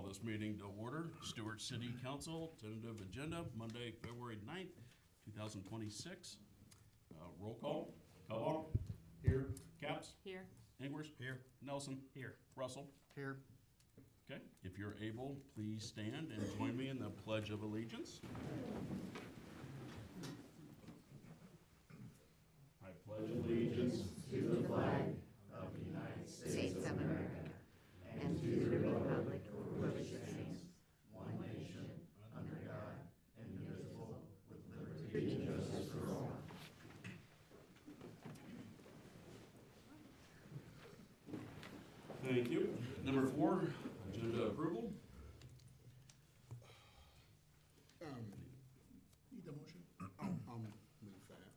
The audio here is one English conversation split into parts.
Call this meeting to order. Stuart City Council, tentative agenda, Monday, February 9th, 2026. Roll call. Cobal. Here. Caps. Here. Ingers. Here. Nelson. Here. Russell. Here. Okay, if you're able, please stand and join me in the Pledge of Allegiance. I pledge allegiance To the flag of the United States of America and to the republic for which it stands, one nation, under God, indivisible, with liberty and justice for all. Thank you. Number 4, agenda approval. Need the motion? I'll move that.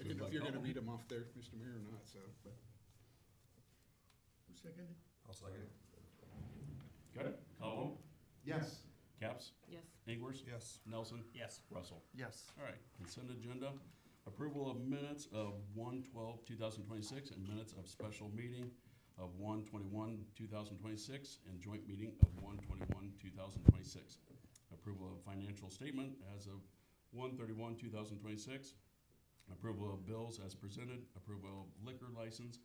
I didn't know if you're gonna read them off there, Mr. Mayor, or not, so, but. Who seconded? I'll second. Got it? Cobal. Yes. Caps. Yes. Ingers. Yes. Nelson. Yes. Russell. Yes. All right, consent agenda. Approval of minutes of 1/12/2026 and minutes of special meeting of 1/21/2026 and joint meeting of 1/21/2026. Approval of financial statement as of 1/31/2026. Approval of bills as presented. Approval of liquor license.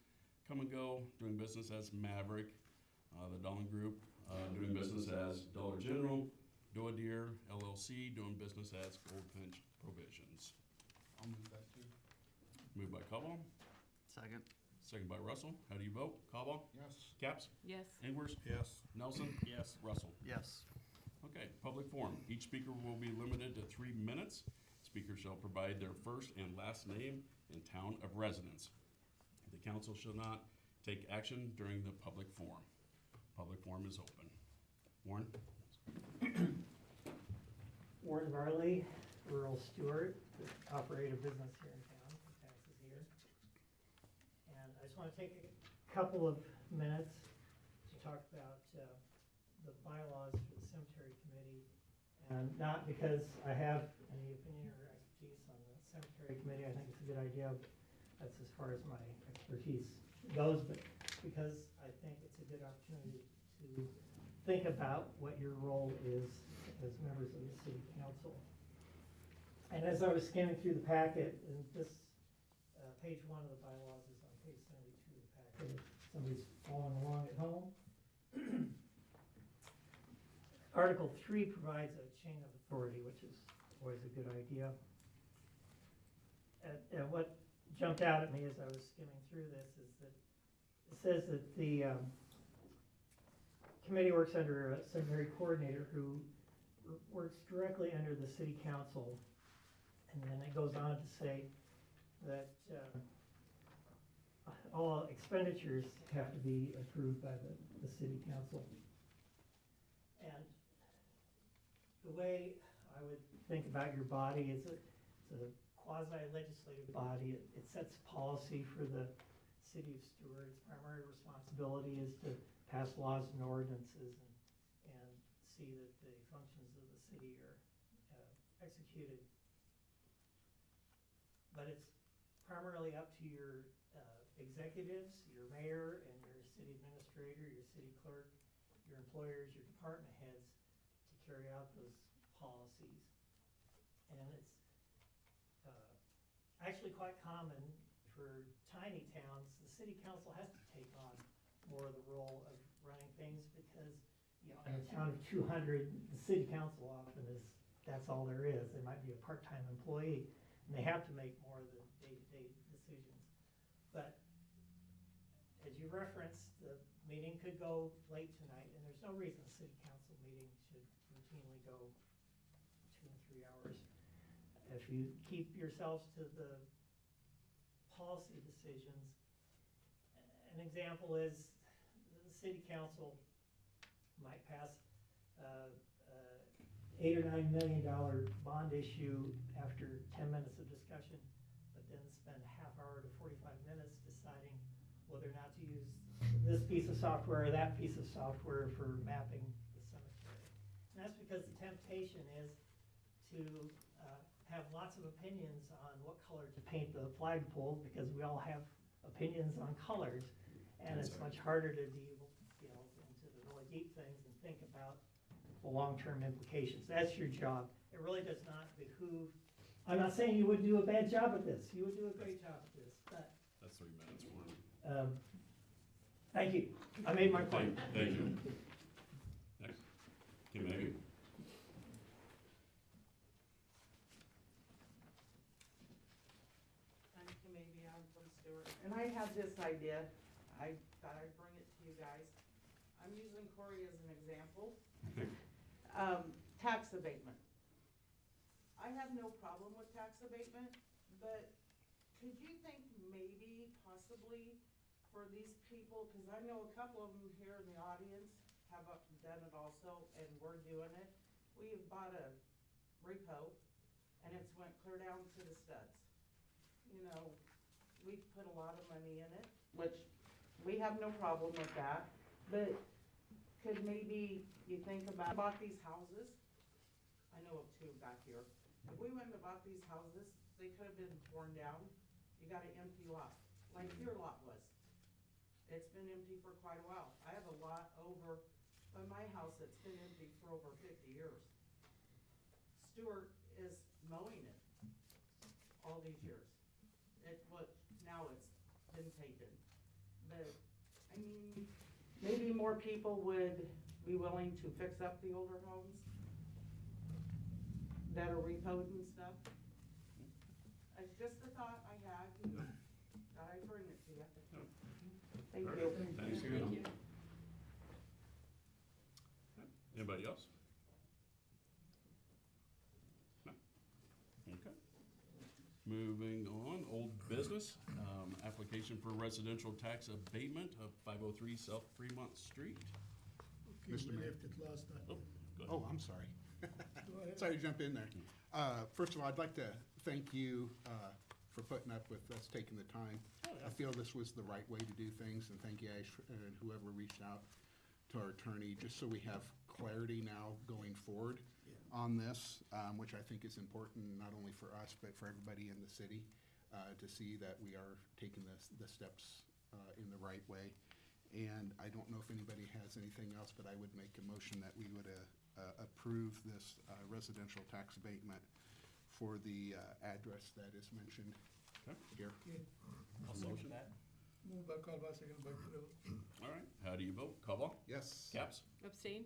Come and Go, doing business as Maverick. The Dolan Group, doing business as Dollar General. Doa Deer LLC, doing business as Goldfinch Provisions. I'll move that too. Moved by Cobal, Second. second by Russell. How do you vote? Cobal? Yes. Caps? Yes. Ingers? Yes. Nelson? Yes. Russell? Yes. Okay, public forum. Each speaker will be limited to 3 minutes. Speakers shall provide their first and last name and town of residence. The council shall not take action during the public forum. Public forum is open. Warren? Warren Varley, rural Stuart, operate a business here in town, taxes here. And I just want to take a couple of minutes to talk about the bylaws for the cemetery committee. And not because I have any opinion or expertise on the cemetery committee, I think it's a good idea, but that's as far as my expertise goes, but because I think it's a good opportunity to think about what your role is as members of the city council. And as I was skimming through the packet, and this, page 1 of the bylaws is on page 72 of the packet, if somebody's following along at home. Article 3 provides a chain of authority, which is always a good idea. And what jumped out at me as I was skimming through this is that it says that the committee works under a cemetery coordinator who works directly under the city council. And then it goes on to say that all expenditures have to be approved by the city council. And the way I would think about your body is it's a quasi-legislative body. It sets policy for the city of Stuart. Its primary responsibility is to pass laws and ordinances and see that the functions of the city are executed. But it's primarily up to your executives, your mayor and your city administrator, your city clerk, your employers, your department heads to carry out those policies. And it's actually quite common for tiny towns. The city council has to take on more of the role of running things because, you know, in a town of 200, the city council often that's all there is. They might be a part-time employee and they have to make more of the day-to-day decisions. But as you referenced, the meeting could go late tonight, and there's no reason a city council meeting should routinely go 2 and 3 hours. If you keep yourselves to the policy decisions, an example is the city council might pass $8 or $9 million bond issue after 10 minutes of discussion, but then spend a half hour to 45 minutes deciding whether or not to use this piece of software or that piece of software for mapping the cemetery. And that's because the temptation is to have lots of opinions on what color to paint the flagpole, because we all have opinions on colors, and it's much harder to delve into the really deep things and think about the long-term implications. That's your job. It really does not behoove, I'm not saying you would do a bad job at this. You would do a great job at this, but, That's 3 minutes for him. thank you. I made my point. Thank you. Next. Kim Maggie. I'm Maybe I'm from Stuart, and I had this idea, I thought I'd bring it to you guys. I'm using Corey as an example. Tax abatement. I have no problem with tax abatement, but could you think maybe, possibly, for these people, because I know a couple of them here in the audience have done it also, and we're doing it. We have bought a repo, and it's went clear down to the studs. You know, we've put a lot of money in it, which we have no problem with that, but could maybe you think about, bought these houses, I know of two back here. If we went and bought these houses, they could have been torn down, you got an empty lot, like your lot was. It's been empty for quite a while. I have a lot over by my house that's been empty for over 50 years. Stuart is mowing it all these years. Now it's been taken. But, I mean, maybe more people would be willing to fix up the older homes that are repoed and stuff. It's just a thought I had, and thought I'd bring it to you. Thank you. Thanks, Kim. Anybody else? No? Okay. Moving on, old business, application for residential tax abatement of 503 South Fremont Street. Okay, Mr. we Mayor. left it last time. Oh, go ahead. Oh, I'm sorry. Go ahead. Sorry to jump in there. First of all, I'd like to thank you for putting up with us taking the time. Oh, yeah. I feel this was the right way to do things, and thank you, Ash, and whoever reached out to our attorney, just so we have clarity now going forward on this, which I think is important, not only for us, but for everybody in the city, to see that we are taking the steps in the right way. And I don't know if anybody has anything else, but I would make a motion that we would approve this residential tax abatement for the address that is mentioned Okay. here. Okay, I'll second that. moved by Calva, second by Kirill. All right, how do you vote? Cobal? Yes. Caps? Abstain?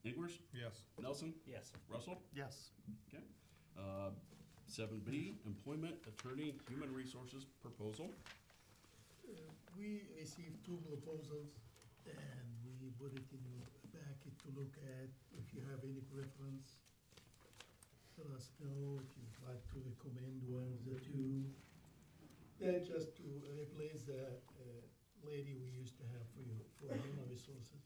Ingers? Yes. Nelson? Yes. Russell? Yes. Okay. 7B, Employment Attorney Human Resources Proposal. We received two proposals, and we put it in your packet to look at. If you have any preference, let us know if you'd like to recommend one of the two. They're just to replace the lady we used to have for human resources.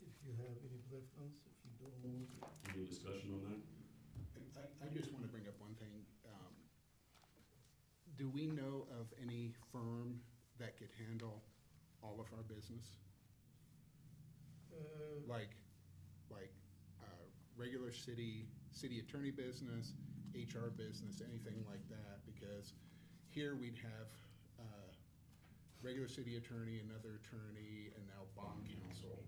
If you have any preference, if you don't, Any discussion on that? I just want to bring up one thing. Do we know of any firm that could handle all of our business? Like regular city attorney business, HR business, anything like that? Because here we'd have regular city attorney, another attorney, and now bond counsel.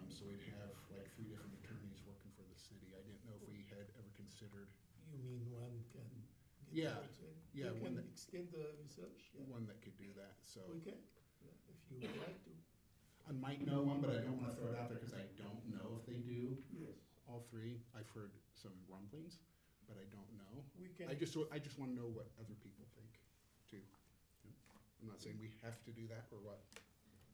So we'd have like 3 different attorneys working for the city. I didn't know if we had ever considered you mean one can get Yeah, everything? yeah, They one can that- extend the research, yeah. one that could do that, so. We can, yeah, if you would like to. I might know one, but I don't want to throw it out there because I don't know if they do Yes. all 3. I've heard some rumblings, but I don't know. We can. I just want to know what other people think too. I'm not saying we have to do that or what.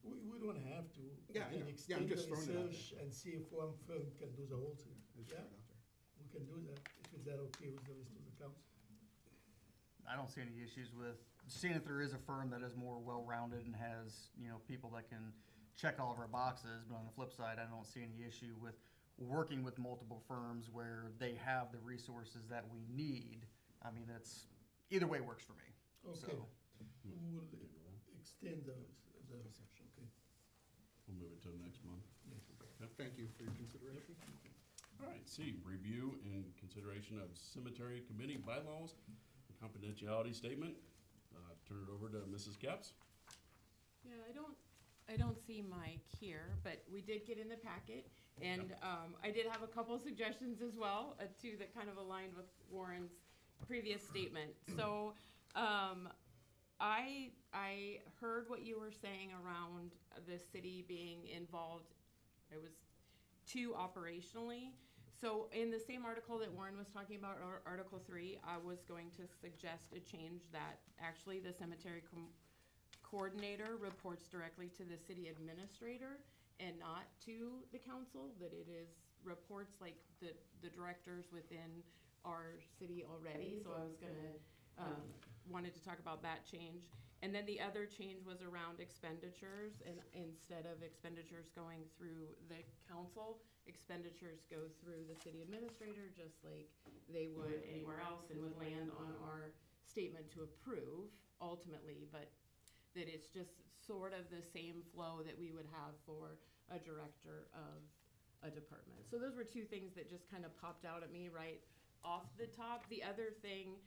We don't have to. Yeah, I We can know. Yeah, extend I'm just the throwing it out research and see if one firm can do the whole thing. I just Yeah, throw it out there. we can do that, if that okay with the rest of the council. I don't see any issues with seeing if there is a firm that is more well-rounded and has, people that can check all of our boxes. But on the flip side, I don't see any issue with working with multiple firms where they have the resources that we need. I mean, either way works for me. Okay, So, we will extend the research, okay? We'll move it to the next month. Thank you for your consideration. All right, C, review and consideration of cemetery committee bylaws and confidentiality statement. Turn it over to Mrs. Caps. Yeah, I don't I don't see Mike here, but we did get in the packet, and I did have a couple suggestions as well, too, that kind of aligned with Warren's previous statement. So, I heard what you were saying around the city being involved. It was too operationally. So in the same article that Warren was talking about, Article 3, I was going to suggest a change that actually the cemetery coordinator reports directly to the city administrator and not to the council, that it is reports like the directors within our city already. So I was gonna, wanted to talk about that change. And then the other change was around expenditures, and instead of expenditures going through the council, expenditures go through the city administrator, just like they would anywhere else, and would land on our statement to approve ultimately, but that it's just sort of the same flow that we would have for a director of a department. So those were two things that just kind of popped out at me right off the top. The other thing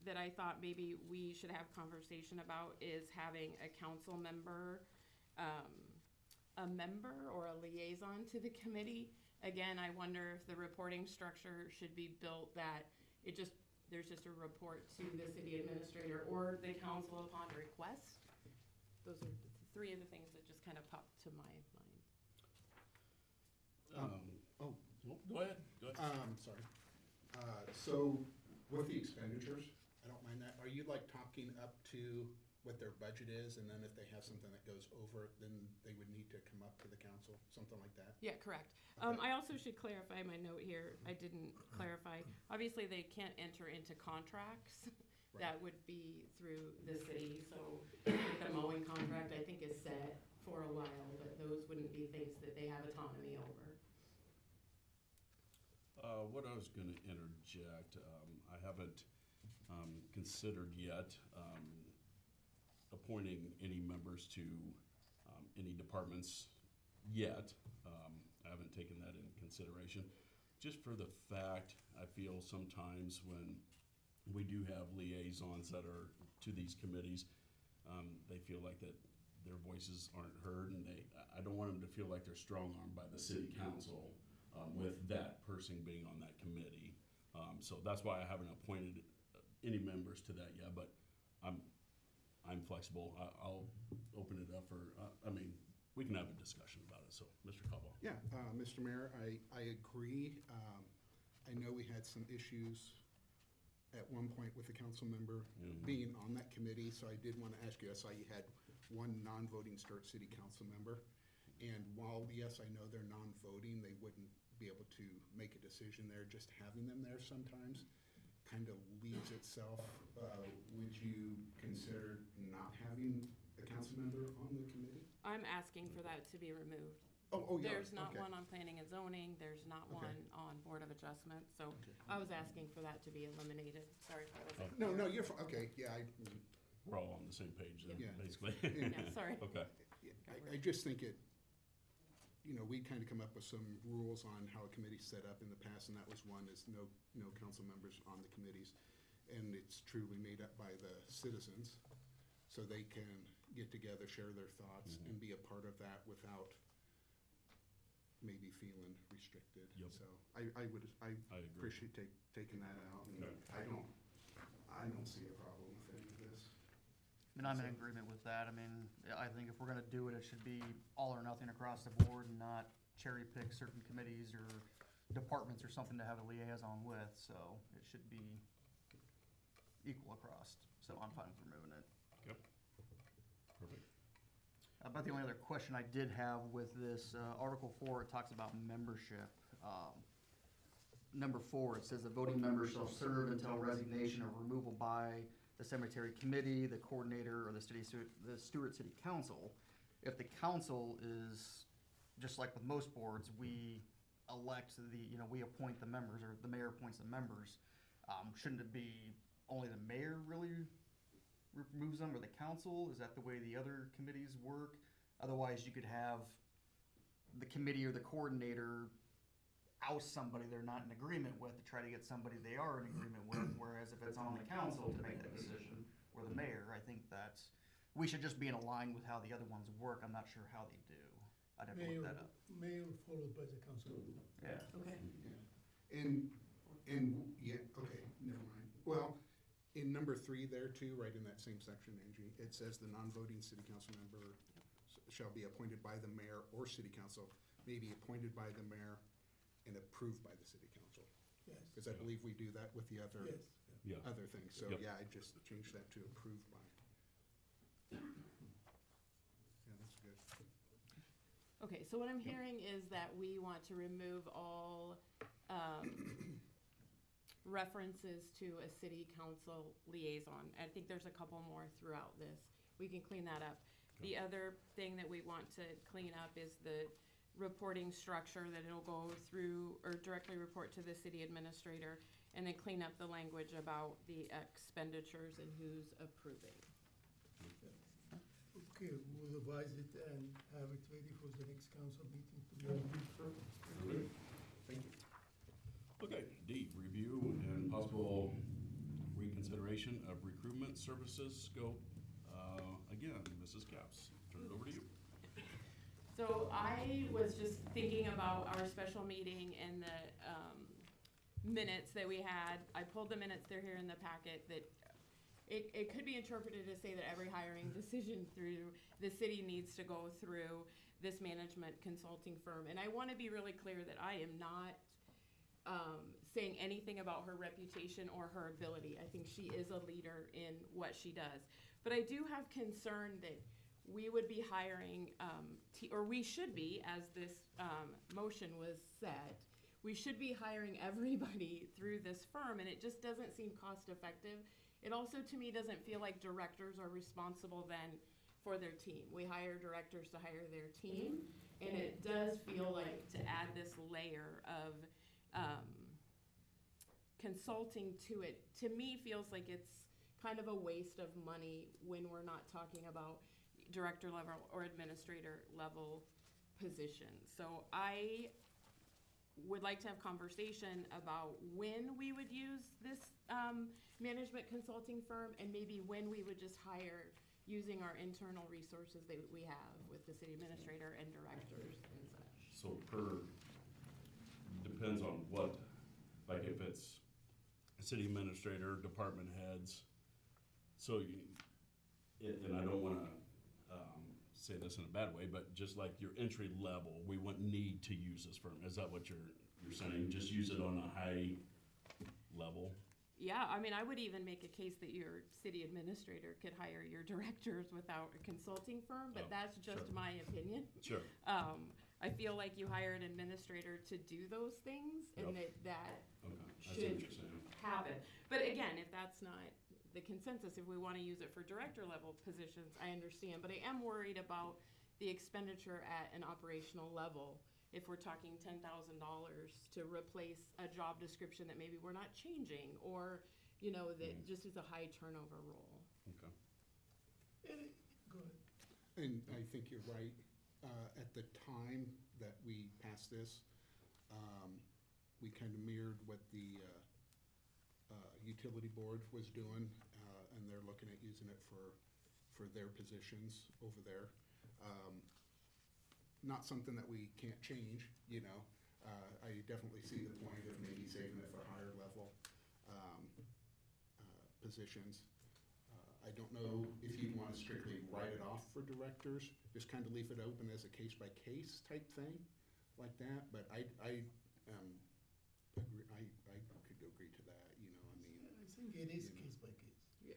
that I thought maybe we should have conversation about is having a council member, a member or a liaison to the committee. Again, I wonder if the reporting structure should be built that there's just a report to the city administrator or the council upon request. Those are three of the things that just kind of popped to my mind. Go ahead. Sorry. So with the expenditures, I don't mind that. Are you like talking up to what their budget is, and then if they have something that goes over, then they would need to come up to the council, something like that? Yeah, correct. Okay. I also should clarify my note here. I didn't clarify. Obviously, they can't enter into contracts. Right. That would be through the city. So the mowing contract, I think, is set for a while, but those wouldn't be things that they have autonomy over. What I was gonna interject, I haven't considered yet appointing any members to any departments yet. I haven't taken that into consideration. Just for the fact, I feel sometimes when we do have liaisons that are to these committees, they feel like that their voices aren't heard, and I don't want them to feel like they're strong-armed by the city council with that person being on that committee. So that's why I haven't appointed any members to that yet, but I'm flexible. I'll open it up for, we can have a discussion about it, so, Mr. Caldwell. Yeah, Mr. Mayor, I agree. I know we had some issues at one point with a council member being on that committee, so I did want to ask you, I saw you had one non-voting Stuart City Council member. And while, yes, I know they're non-voting, they wouldn't be able to make a decision there. Just having them there sometimes kind of leaves itself. Would you consider not having a council member on the committee? I'm asking for that to be removed. Oh, yeah. There's not okay. one on planning and zoning, there's not Okay. one on board of adjustment, so Okay. I was asking for that to be eliminated. Sorry if I wasn't No, clear. you're fine. Okay, yeah, We're all on the same page then, Yeah. basically. Yeah, sorry. Okay. I just think we kind of come up with some rules on how a committee's set up in the past, and that was one is no council members on the committees. And it's truly made up by the citizens, so they can get together, share their thoughts, and be a part of that without maybe feeling restricted. Yep. So I agree. appreciate taking that out, and Okay. I don't see a problem with any of this. And I'm in agreement with that. I mean, I think if we're gonna do it, it should be all or nothing across the board and not cherry pick certain committees or departments or something to have a liaison with, so it should be equal across, so I'm fine with removing it. Yep. Perfect. But the only other question I did have with this, Article 4, it talks about membership. Number 4, it says the voting member shall serve until resignation or removal by the cemetery committee, the coordinator, or the Stuart City Council. If the council is, just like with most boards, we elect we appoint the members, or the mayor appoints the members. Shouldn't it be only the mayor really removes them, or the council? Is that the way the other committees work? Otherwise, you could have the committee or the coordinator oust somebody they're not in agreement with to try to get somebody they are in agreement with, whereas if it's on the council to make that decision, or the mayor, I think that's we should just be in line with how the other ones work. I'm not sure how they do. I'd have to look that up. Mayor followed by the council. Yeah. Okay. And, yeah, okay, never mind. Well, in number 3 there too, right in that same section, Angie, it says the non-voting city council member shall be appointed by the mayor or city council, may be appointed by the mayor and approved by the city council. Yes, Because I believe we do that with the other, yes. Yeah. other things. So, Yep. yeah, I just changed that to approved by. Yeah, that's good. Okay, so what I'm hearing is that we want to remove all references to a city council liaison. I think there's a couple more throughout this. We can clean that up. The other thing that we want to clean up is the reporting structure, that it'll go through or directly report to the city administrator, and then clean up the language about the expenditures and who's approving. Okay, we'll revise it and have it ready for the next council meeting tomorrow. Great. Thank you. Okay, D, review and possible reconsideration of recruitment services scope. Again, Mrs. Capps, turn it over to you. So I was just thinking about our special meeting and the minutes that we had. I pulled the minutes, they're here in the packet, that it could be interpreted to say that every hiring decision through the city needs to go through this management consulting firm. And I want to be really clear that I am not saying anything about her reputation or her ability. I think she is a leader in what she does. But I do have concern that we would be hiring, or we should be, as this motion was set, we should be hiring everybody through this firm, and it just doesn't seem cost effective. It also, to me, doesn't feel like directors are responsible then for their team. We hire directors to hire their team, and it does feel like to add this layer of consulting to it, to me, feels like it's kind of a waste of money when we're not talking about director level or administrator level positions. So I would like to have conversation about when we would use this management consulting firm, and maybe when we would just hire using our internal resources that we have with the city administrator and directors and such. So depends on what, like if it's city administrator, department heads. So and I don't wanna say this in a bad way, but just like your entry level, we wouldn't need to use this firm. Is that what you're saying? Just use it on a high level? Yeah, I mean, I would even make a case that your city administrator could hire your directors without a consulting firm, but Oh, that's just sure. my opinion. Sure. I feel like you hire an administrator to do those things, and that Okay, I see what should you're saying. happen. But again, if that's not the consensus, if we want to use it for director level positions, I understand. But I am worried about the expenditure at an operational level. If we're talking $10,000 to replace a job description that maybe we're not changing, or, you know, that just is a high turnover role. Okay. Go ahead. And I think you're right. At the time that we passed this, we kind of mirrored what the utility board was doing, and they're looking at using it for their positions over there. Not something that we can't change, you know. I definitely see the point of maybe saving it for higher level positions. I don't know if you'd want to strictly write it off for directors, just kind of leave it open as a case-by-case type thing, like that, but I agree, I could agree to that, you know, I mean. I think it is case by case. Yeah.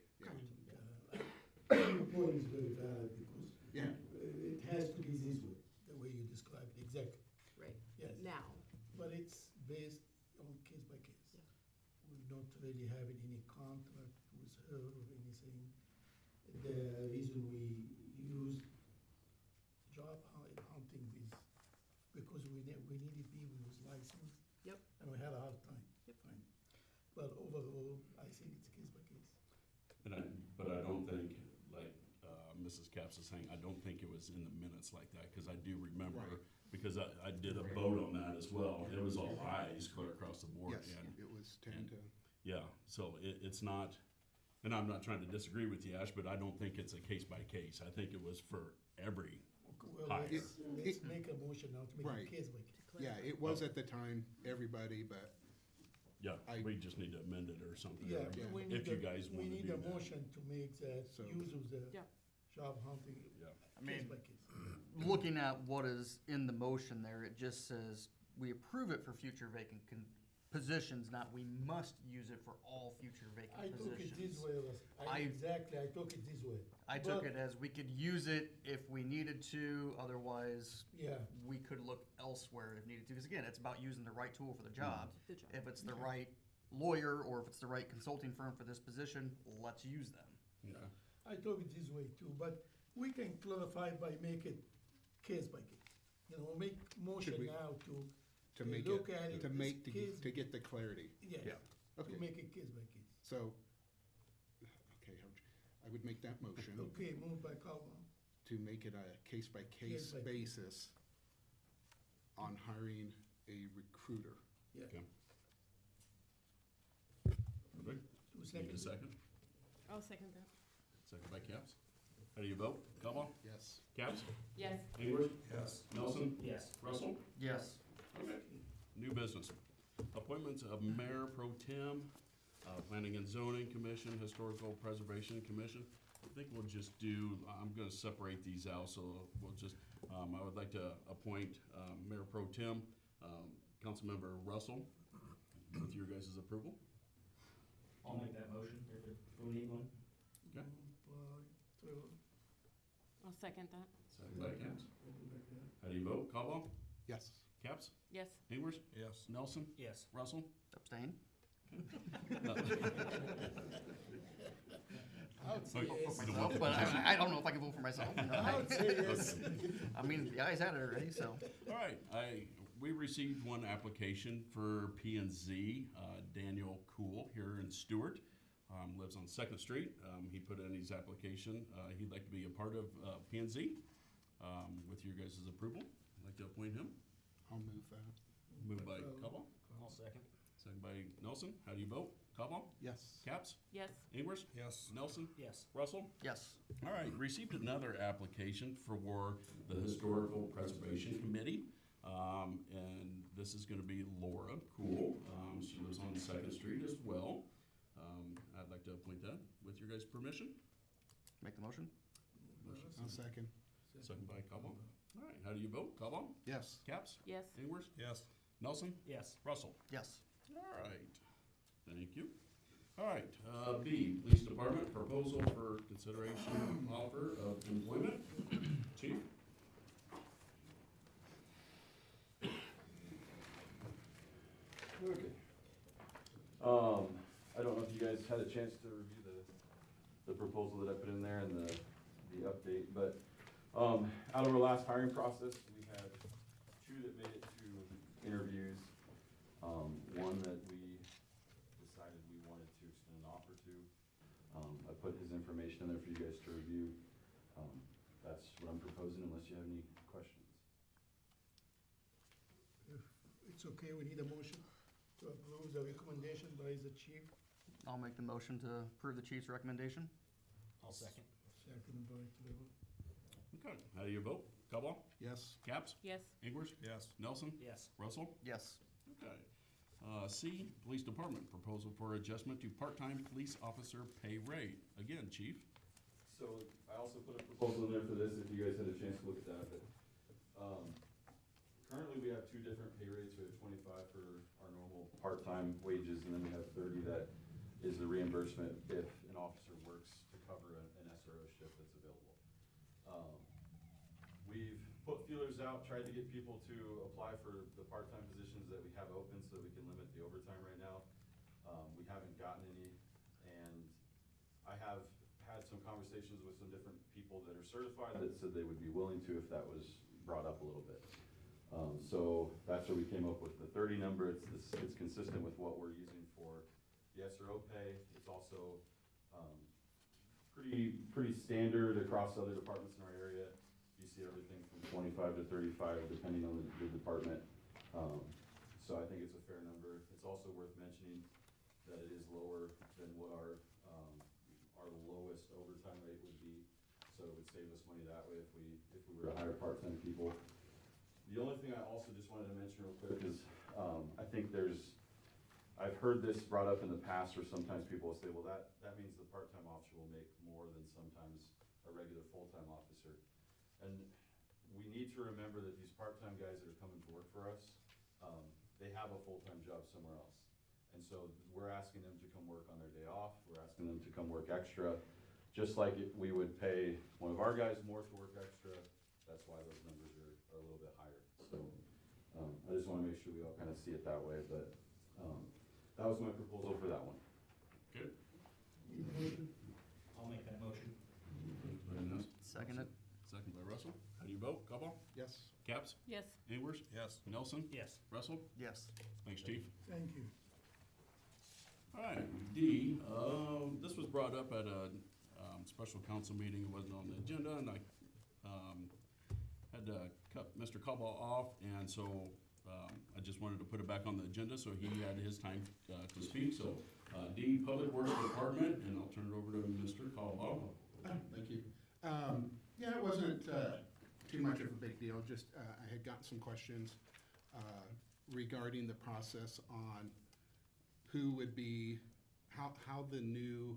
Your point is very valid because Yeah. it has to be this way, the way you described it, exactly. Right. Yes. Now. But it's based on case by case. Yeah. We're not really having any contract with her or anything. The reason we use job hunting is because we needed people with license. Yep. And we had a hard time. Yep. Fine. But overall, I think it's case by case. But I don't think, like Mrs. Capps is saying, I don't think it was in the minutes like that, because I do remember, Right. because I did a vote on that as well. It was all ayes clear across the board. Yes, And it was 10 to, yeah, so it's not And I'm not trying to disagree with you, Ash, but I don't think it's a case by case. I think it was for every. Well, Higher. let's make a motion now to make Right. it case by case. Yeah, it was at the time, everybody, but Yeah, I- we just need to amend it or something. Yeah, Yeah. we If need you a, guys we wanna need do a that. motion to make that So- use of the Yeah. job hunting Yeah. I case mean, by case. looking at what is in the motion there, it just says we approve it for future vacant positions, not we must use it for all future vacant I took it positions. this way, I took it this way. I took But- it as we could use it if we needed to, otherwise Yeah, we could look elsewhere if needed to. Because again, it's about using the right tool for the job. The job. If it's the right lawyer or if it's the right consulting firm for this position, let's use them. Yeah. I took it this way too, but we can clarify by make it case by case. You know, make motion we- now to make look at it, it to make, as case- to get the clarity. yeah, Yeah. Okay, to make it case by case. so, okay, I would make that motion Okay, moved by Calvin, to make it a case-by-case Case by case. basis on hiring a recruiter. yeah. Okay. Perfect. Two Need a seconds. second? I'll second that. Second by Caps. How do you vote? Cobble? Yes. Caps? Yes. Ingrid? Yes. Nelson? Yes. Russell? Yes. Okay. New business. Appointments of Mayor Pro Tem, Planning and Zoning Commission, Historical Preservation Commission. I think we'll just do, I'm gonna separate these out, so we'll just, I would like to appoint, Mayor Pro Tem, Councilmember Russell, with your guys' approval. I'll make that motion if we need one. Okay. Trevor, I'll second that. Second by Caps. How do you vote? Cobble? Yes. Caps? Yes. Ingers? Yes. Nelson? Yes. Russell? Abstain? I would say Okay. yes. Myself, but I don't know if I can vote for myself. you know. I would say yes. I mean, the guys had it already, so. All right, we received one application for P and Z, Daniel Cool here in Stuart. Lives on Second Street. He put in his application. He'd like to be a part of P and Z. With your guys' approval, I'd like to appoint him. I'll move that. Moved by Cobble, I'll second. second by Nelson. How do you vote? Cobble? Yes. Caps? Yes. Ingers? Yes. Nelson? Yes. Russell? Yes. All right, received another application for the Historical Preservation Committee. And this is gonna be Laura Cool. She lives on Second Street as well. I'd like to appoint that with your guys' permission. Make the motion? I'll second. Second by Cobble. All right, how do you vote? Cobble? Yes. Caps? Yes. Ingers? Yes. Nelson? Yes. Russell? Yes. All right, thank you. All right, B, Police Department, proposal for consideration offer of employment. Chief? Okay. I don't know if you guys had a chance to review the proposal that I put in there and the update, but, out of our last hiring process, we had two that made it to interviews. One that we decided we wanted to extend an offer to. I put his information in there for you guys to review. That's what I'm proposing unless you have any questions. If it's okay, we need a motion to approve the recommendation by the chief, I'll make the motion to approve the chief's recommendation. I'll second. second by Trevor. Okay, how do you vote? Cobble? Yes. Caps? Yes. Ingers? Yes. Nelson? Yes. Russell? Yes. Okay. C, Police Department, proposal for adjustment to part-time police officer pay rate. Again, chief? So I also put a proposal in there for this, if you guys had a chance to look at that, but, currently we have two different pay rates. We have 25 for our normal part-time wages, and then we have 30 that is the reimbursement if an officer works to cover an SRO shift that's available. We've put feelers out, tried to get people to apply for the part-time positions that we have open so that we can limit the overtime right now. We haven't gotten any, and I have had some conversations with some different people that are certified that said they would be willing to if that was brought up a little bit. So that's where we came up with the 30 number. It's consistent with what we're using for the SRO pay. It's also pretty standard across other departments in our area. You see everything from 25 to 35 depending on the department. So I think it's a fair number. It's also worth mentioning that it is lower than what our so it would save us money that way if we were to hire part-time people. The only thing I also just wanted to mention real quick is, I think I've heard this brought up in the past, or sometimes people will say, well, that means the part-time officer will make more than sometimes a regular full-time officer. And we need to remember that these part-time guys that are coming to work for us, they have a full-time job somewhere else. And so we're asking them to come work on their day off, we're asking them to come work extra, just like if we would pay one of our guys more to work extra. That's why those numbers are a little bit higher. So, I just wanna make sure we all kind of see it that way, but, that was my proposal for that one. Good. I'll make that motion. Second it. Second by Russell. How do you vote? Cobal? Yes. Caps? Yes. Ingers? Yes. Nelson? Yes. Russell? Yes. Thanks, Chief. Thank you. All right, D, this was brought up at a, special council meeting. It wasn't on the agenda, and I, had to cut Mr. Cobal off, and so, I just wanted to put it back on the agenda, so he had his time, to speak. So, D, Public Works Department, and I'll turn it over to Mr. Cobal. Thank you. Yeah, it wasn't too much of a big deal, just I had gotten some questions regarding the process on who would be, how the new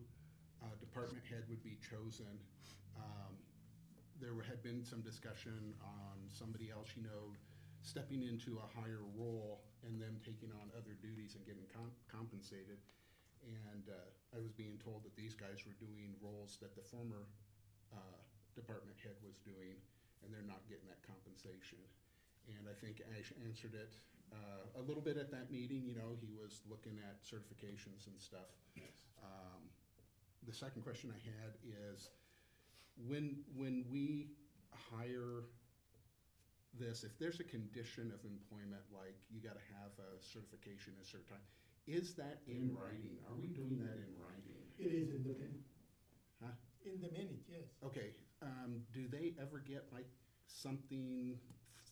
department head would be chosen. There had been some discussion on somebody else, stepping into a higher role and them taking on other duties and getting compensated. And I was being told that these guys were doing roles that the former department head was doing, and they're not getting that compensation. And I think Ash answered it a little bit at that meeting. He was looking at certifications and stuff. The second question I had is, when we hire this, if there's a condition of employment, like you gotta have a certification at a certain time, is that in writing? Are we doing that in writing? It is in the minute. Huh? In the minute, yes. Okay, do they ever get like something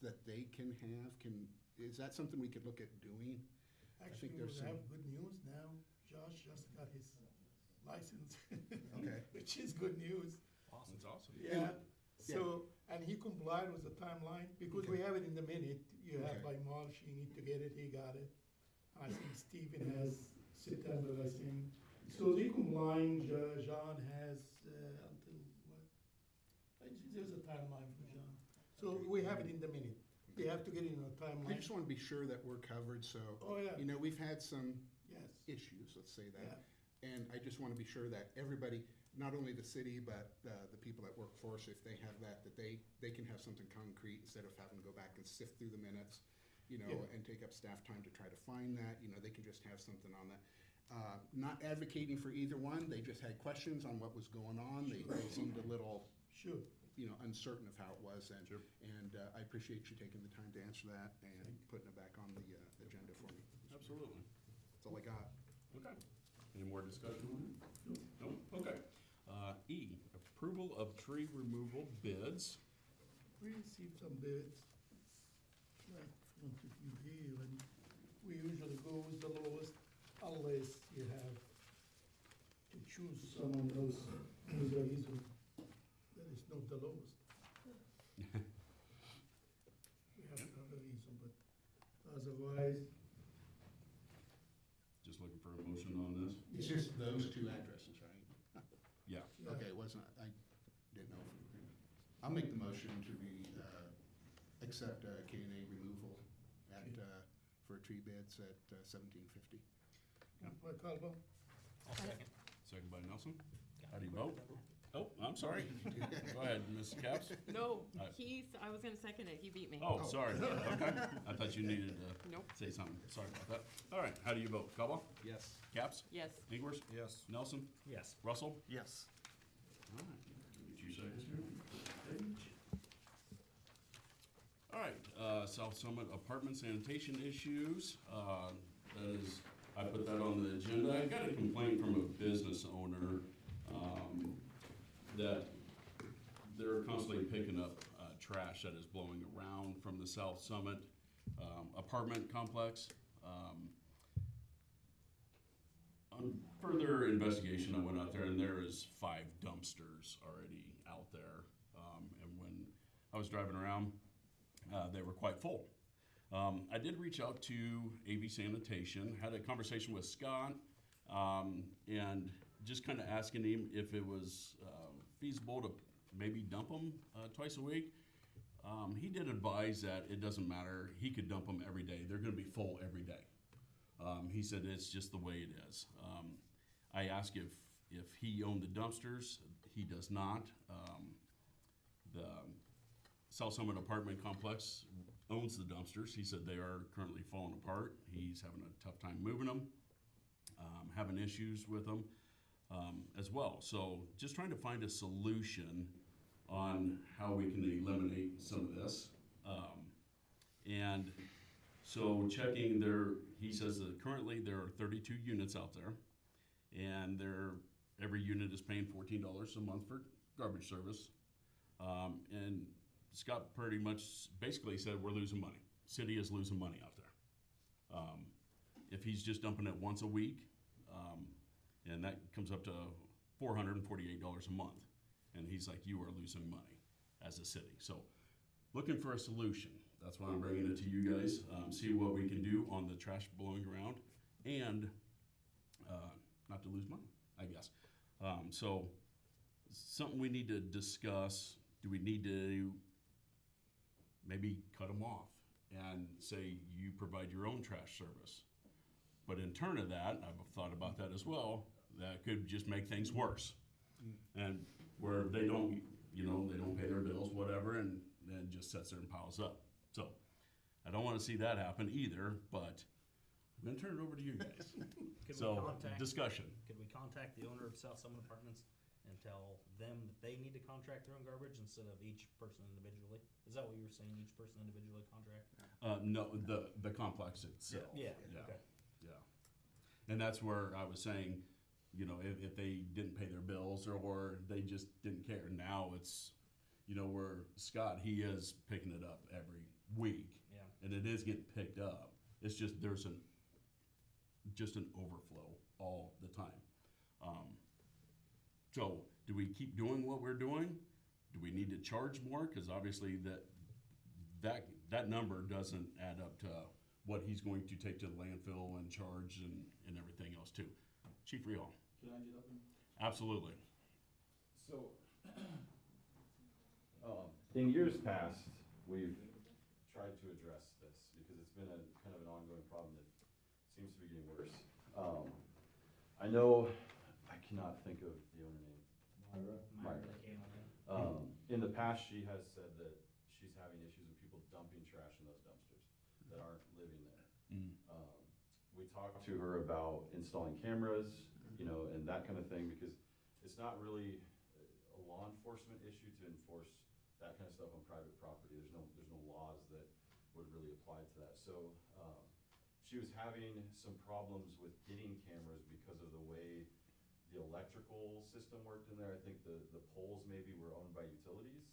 that they can have? Is that something we could look at doing? Actually, we there's some- have good news now. Josh just got his license. Okay. Which is good news. That's awesome. Yeah, so, and he complied with the timeline, because we Okay. have it in the minute. You have Okay. by March, you need to get it, he got it. I think Stephen has September, I think. So they complying, John has, until what? There's a timeline for John. So we have it in the minute. We have to get it in a I timeline. just wanna be sure that we're covered, so, Oh, yeah, we've had some yes, issues, let's say yeah, that. And I just wanna be sure that everybody, not only the city, but the people that work for us, if they have that they can have something concrete instead of having to go back and sift through the minutes, Yeah. and take up staff time to try to find that, they can just have something on that. Not advocating for either one, they just had questions on what was going on. They seemed a little, sure. uncertain of how it was, and, Sure. and I appreciate you taking the time to answer that and putting it back on the agenda for me. Absolutely. That's all I got. Okay. Any more discussion on it? No? Okay. E, approval of tree removal bids. We received some bids, right in front of you here, and we usually go with the lowest unless you have to choose someone else with a reason that is not the lowest. We have to have a reason, but otherwise, Just looking for a motion on this? It's just those two addresses, right? Yeah. yeah. Okay, it wasn't, I didn't know. I'll make the motion to accept K&A removal at, for tree beds at $17.50. Moved by Calvo, I'll second. Second by Nelson. How do you vote? Oh, I'm sorry. Go ahead, Ms. Caps. No, Alright. I was gonna second it, he beat me. Oh, sorry. Okay. I thought you needed to Nope. say something. Sorry about that. All right, how do you vote? Cobal? Yes. Caps? Yes. Ingers? Yes. Nelson? Yes. Russell? Yes. All right. Give me 2 seconds here. All right, South Summit apartment sanitation issues. That is, I put that on the agenda. I got a complaint from a business owner, that they're constantly picking up, trash that is blowing around from the South Summit, apartment complex. further investigation, I went out there and there is 5 dumpsters already out there. And when I was driving around, they were quite full. I did reach out to AV Sanitation, had a conversation with Scott, and just kind of asking him if it was feasible to maybe dump them twice a week. He did advise that it doesn't matter. He could dump them every day. They're going to be full every day. He said it's just the way it is. I asked if he owned the dumpsters. He does not. The South Summit apartment complex owns the dumpsters. He said they are currently falling apart. He's having a tough time moving them, having issues with them as well. So just trying to find a solution on how we can eliminate some of this. And so checking there, he says that currently there are 32 units out there, and every unit is paying $14 a month for garbage service. And Scott pretty much basically said we're losing money. City is losing money out there. If he's just dumping it once a week, and that comes up to $448 a month. And he's like, you are losing money as a city. So looking for a solution. That's why I'm bringing it to you guys. See what we can do on the trash blowing around and not to lose money, I guess. So something we need to discuss. Do we need to maybe cut them off and say you provide your own trash service? But in turn of that, I've thought about that as well, that could just make things worse. And where they don't, they don't pay their bills, whatever, and then just sits there and piles up. So I don't want to see that happen either, but I'm going to turn it over to you guys. Discussion. Could we contact the owner of South Summit Apartments and tell them that they need to contract their own garbage instead of each person individually? Is that what you were saying, each person individually contract? No, the complex itself. Yeah, Yeah. okay. Yeah. And that's where I was saying, if they didn't pay their bills or they just didn't care. Now it's, where Scott, he is picking it up every week. Yeah. And it is getting picked up. It's just, there's an overflow all the time. So do we keep doing what we're doing? Do we need to charge more? Because obviously that number doesn't add up to what he's going to take to the landfill and charge and everything else too. Chief Rehal. Can I get up and? Absolutely. So, in years past, we've tried to address this because it's been a kind of an ongoing problem that seems to be getting worse. I know, I cannot think of the owner name. Myra. In the past, she has said that she's having issues with people dumping trash in those dumpsters that aren't living there. We talked to her about installing cameras, and that kind of thing, because it's not really a law enforcement issue to enforce that kind of stuff on private property. There's no laws that would really apply to that. So she was having some problems with getting cameras because of the way the electrical system worked in there. I think the poles maybe were owned by utilities.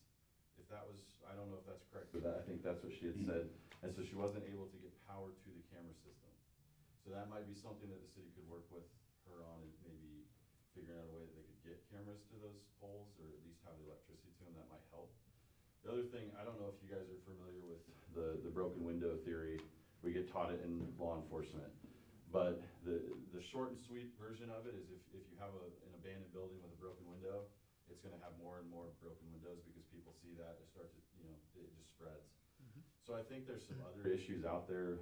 If that was, I don't know if that's correct, but I think that's what she had said. And so she wasn't able to get power to the camera system. So that might be something that the city could work with her on, and maybe figuring out a way that they could get cameras to those poles, or at least have the electricity to them. That might help. The other thing, I don't know if you guys are familiar with the broken window theory. We get taught it in law enforcement. But the short and sweet version of it is if you have an abandoned building with a broken window, it's gonna have more and more broken windows because people see that, it starts to, it just spreads. So I think there's some other issues out there,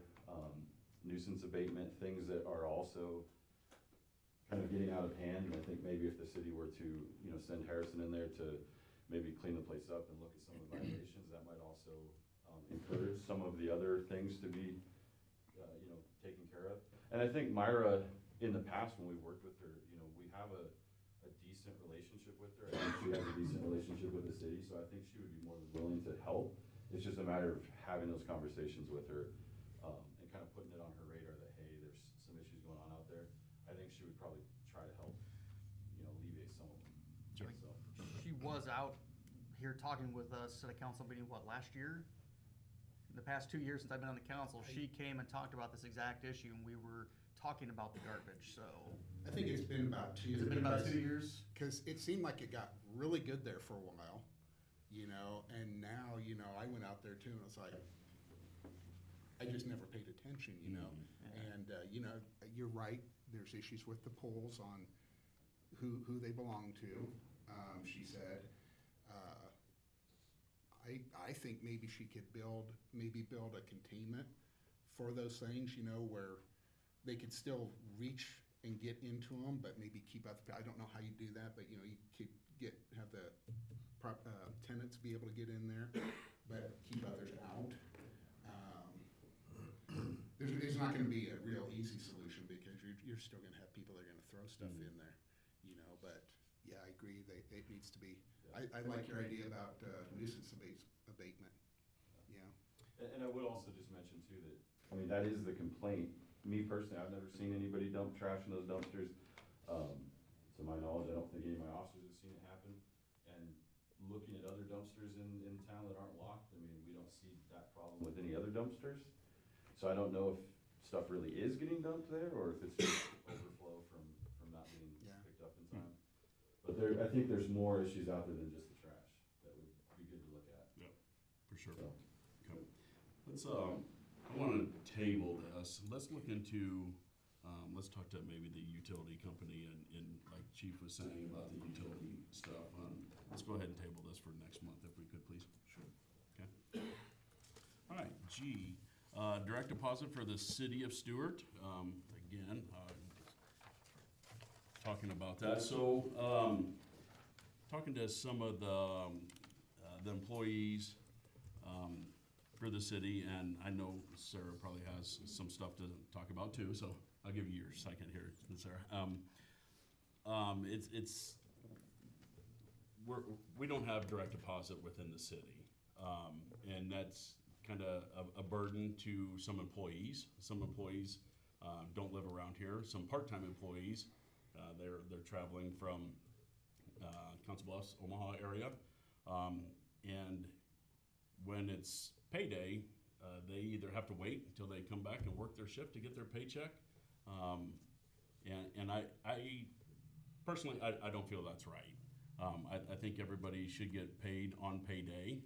nuisance abatement, things that are also kind of getting out of hand. And I think maybe if the city were to, send Harrison in there to maybe clean the place up and look at some of the violations, that might also encourage some of the other things to be, taken care of. And I think Myra, in the past when we've worked with her, we have a decent relationship with her. I think she has a decent relationship with the city, so I think she would be more than willing to help. It's just a matter of having those conversations with her, and kind of putting it on her radar that, hey, there's some issues going on out there. I think she would probably try to help, alleviate some of them. Sure. So. She was out here talking with us at a council meeting, last year? In the past 2 years since I've been on the council, she came and talked about this exact issue, and we were talking about the garbage, so. I think it's been about 2 years. Has it been about 2 years? Because it seemed like it got really good there for a while, and now, I went out there too, and it's like, I just never paid attention, And, you're right, there's issues with the polls on who they belong to, she said. I think maybe she could build a containment for those things, where they could still reach and get into them, but maybe keep out I don't know how you do that, but you could have the tenants be able to get in there, but keep others out. There's not gonna be a real easy solution, because you're still gonna have people that are gonna throw stuff in there, but yeah, I agree, it needs to be, I like your idea about nuisance abatement, And I would also just mention too that, that is the complaint. Me personally, I've never seen anybody dump trash in those dumpsters. To my knowledge, I don't think any of my officers have seen it happen. And looking at other dumpsters in town that aren't locked, we don't see that problem with any other dumpsters. So I don't know if stuff really is getting dumped there, or if it's just overflow from not being picked up in time. But I think there's more issues out there than just the trash that would be good to look at. Yeah, for sure. So. Okay. Let's, I wanna table this. Let's look into, let's talk to maybe the utility company and like Chief was saying about the utility stuff. Let's go ahead and table this for next month if we could, please. Sure. Okay. All right, G, direct deposit for the city of Stuart. Again, talking about that. So, talking to some of the employees, for the city, and I know Sarah probably has some stuff to talk about too, so I'll give you your second here, Sarah. We don't have direct deposit within the city, and that's kind of a burden to some employees. Some employees don't live around here. Some part-time employees, they're traveling from Council Bluffs, Omaha area, and when it's payday, they either have to wait until they come back and work their shift to get their paycheck. And I personally, I don't feel that's right. I think everybody should get paid on payday.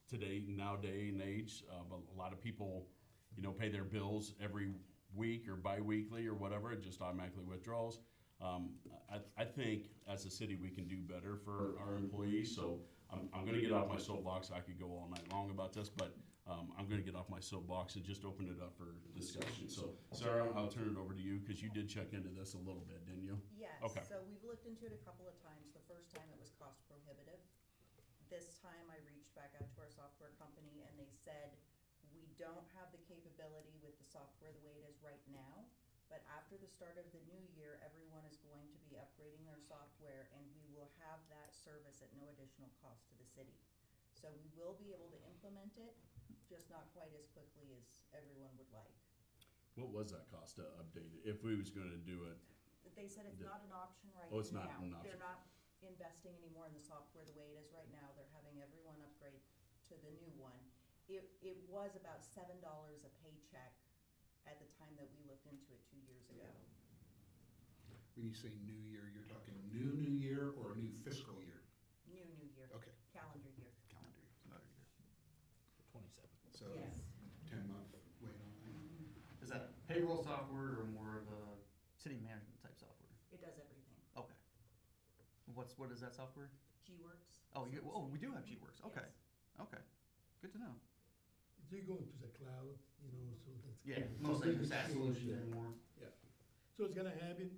Today, day and age, a lot of people, pay their bills every week or bi-weekly or whatever, it just automatically withdraws. I think as a city, we can do better for our employees, so I'm gonna get off my soapbox. I could go all night long about this, but I'm gonna get off my soapbox and just open it up for discussion. So Sarah, I'll turn it over to you, because you did check into this a little bit, didn't you? Yes, Okay. so we've looked into it a couple of times. The first time it was cost prohibitive. This time I reached back out to our software company and they said, we don't have the capability with the software the way it is right now, but after the start of the new year, everyone is going to be upgrading their software and we will have that service at no additional cost to the city. So we will be able to implement it, just not quite as quickly as everyone would like. What was that cost to update it, if we was gonna do it? They said it's not an option right now. Oh, it's not an option. They're not investing anymore in the software the way it is right now. They're having everyone upgrade to the new one. It was about $7 a paycheck at the time that we looked into it 2 years ago. When you say new year, you're talking new year or new fiscal year? New year. Okay. Calendar year. Calendar year. Another year. 27. So Yes. 10-month wait on that. Is that payroll software or more of a city management type software? It does everything. Okay. What is that software? G-Works. Oh, we do have G-Works. Okay. Yes. Okay. Good to know. They're going to the cloud, so that's. Yeah, most like SaaS solutions anymore. So it's gonna happen,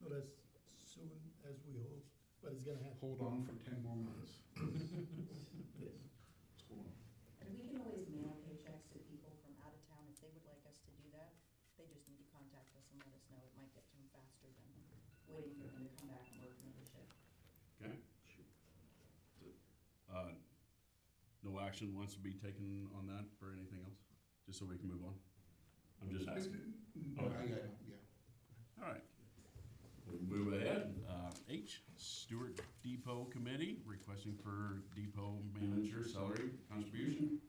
not as soon as we hope, but it's gonna happen. Hold on for 10 more months. Yes. Hold on. And we can always mail paychecks to people from out of town if they would like us to do that. They just need to contact us and let us know. It might get to them faster than waiting for them to come back and work another shift. Okay. No action wants to be taken on that for anything else, just so we can move on? I'm just asking. Yeah. All right. We'll move ahead. H, Stuart Depot Committee, requesting for depot manager salary contribution.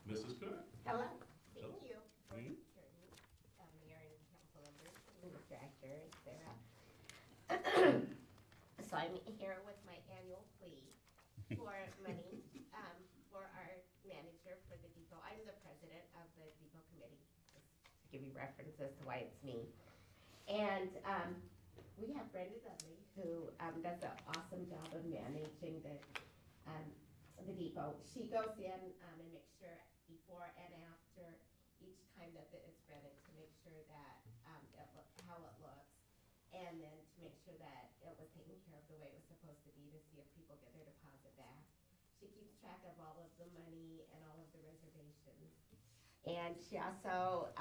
Mrs. Cook? Hello, thank you. Mhm. Sarah. So I'm here with my annual plea for money, for our manager for the depot. I'm the president of the depot committee, just to give you reference as to why it's me. And, we have Brenda Dudley, who, does an awesome job of managing the depot. She goes in, and makes sure before and after each time that it's rented to make sure that, how it looks. And then to make sure that it was taken care of the way it was supposed to be, to see if people get their deposit back. She keeps track of all of the money and all of the reservations. And she also,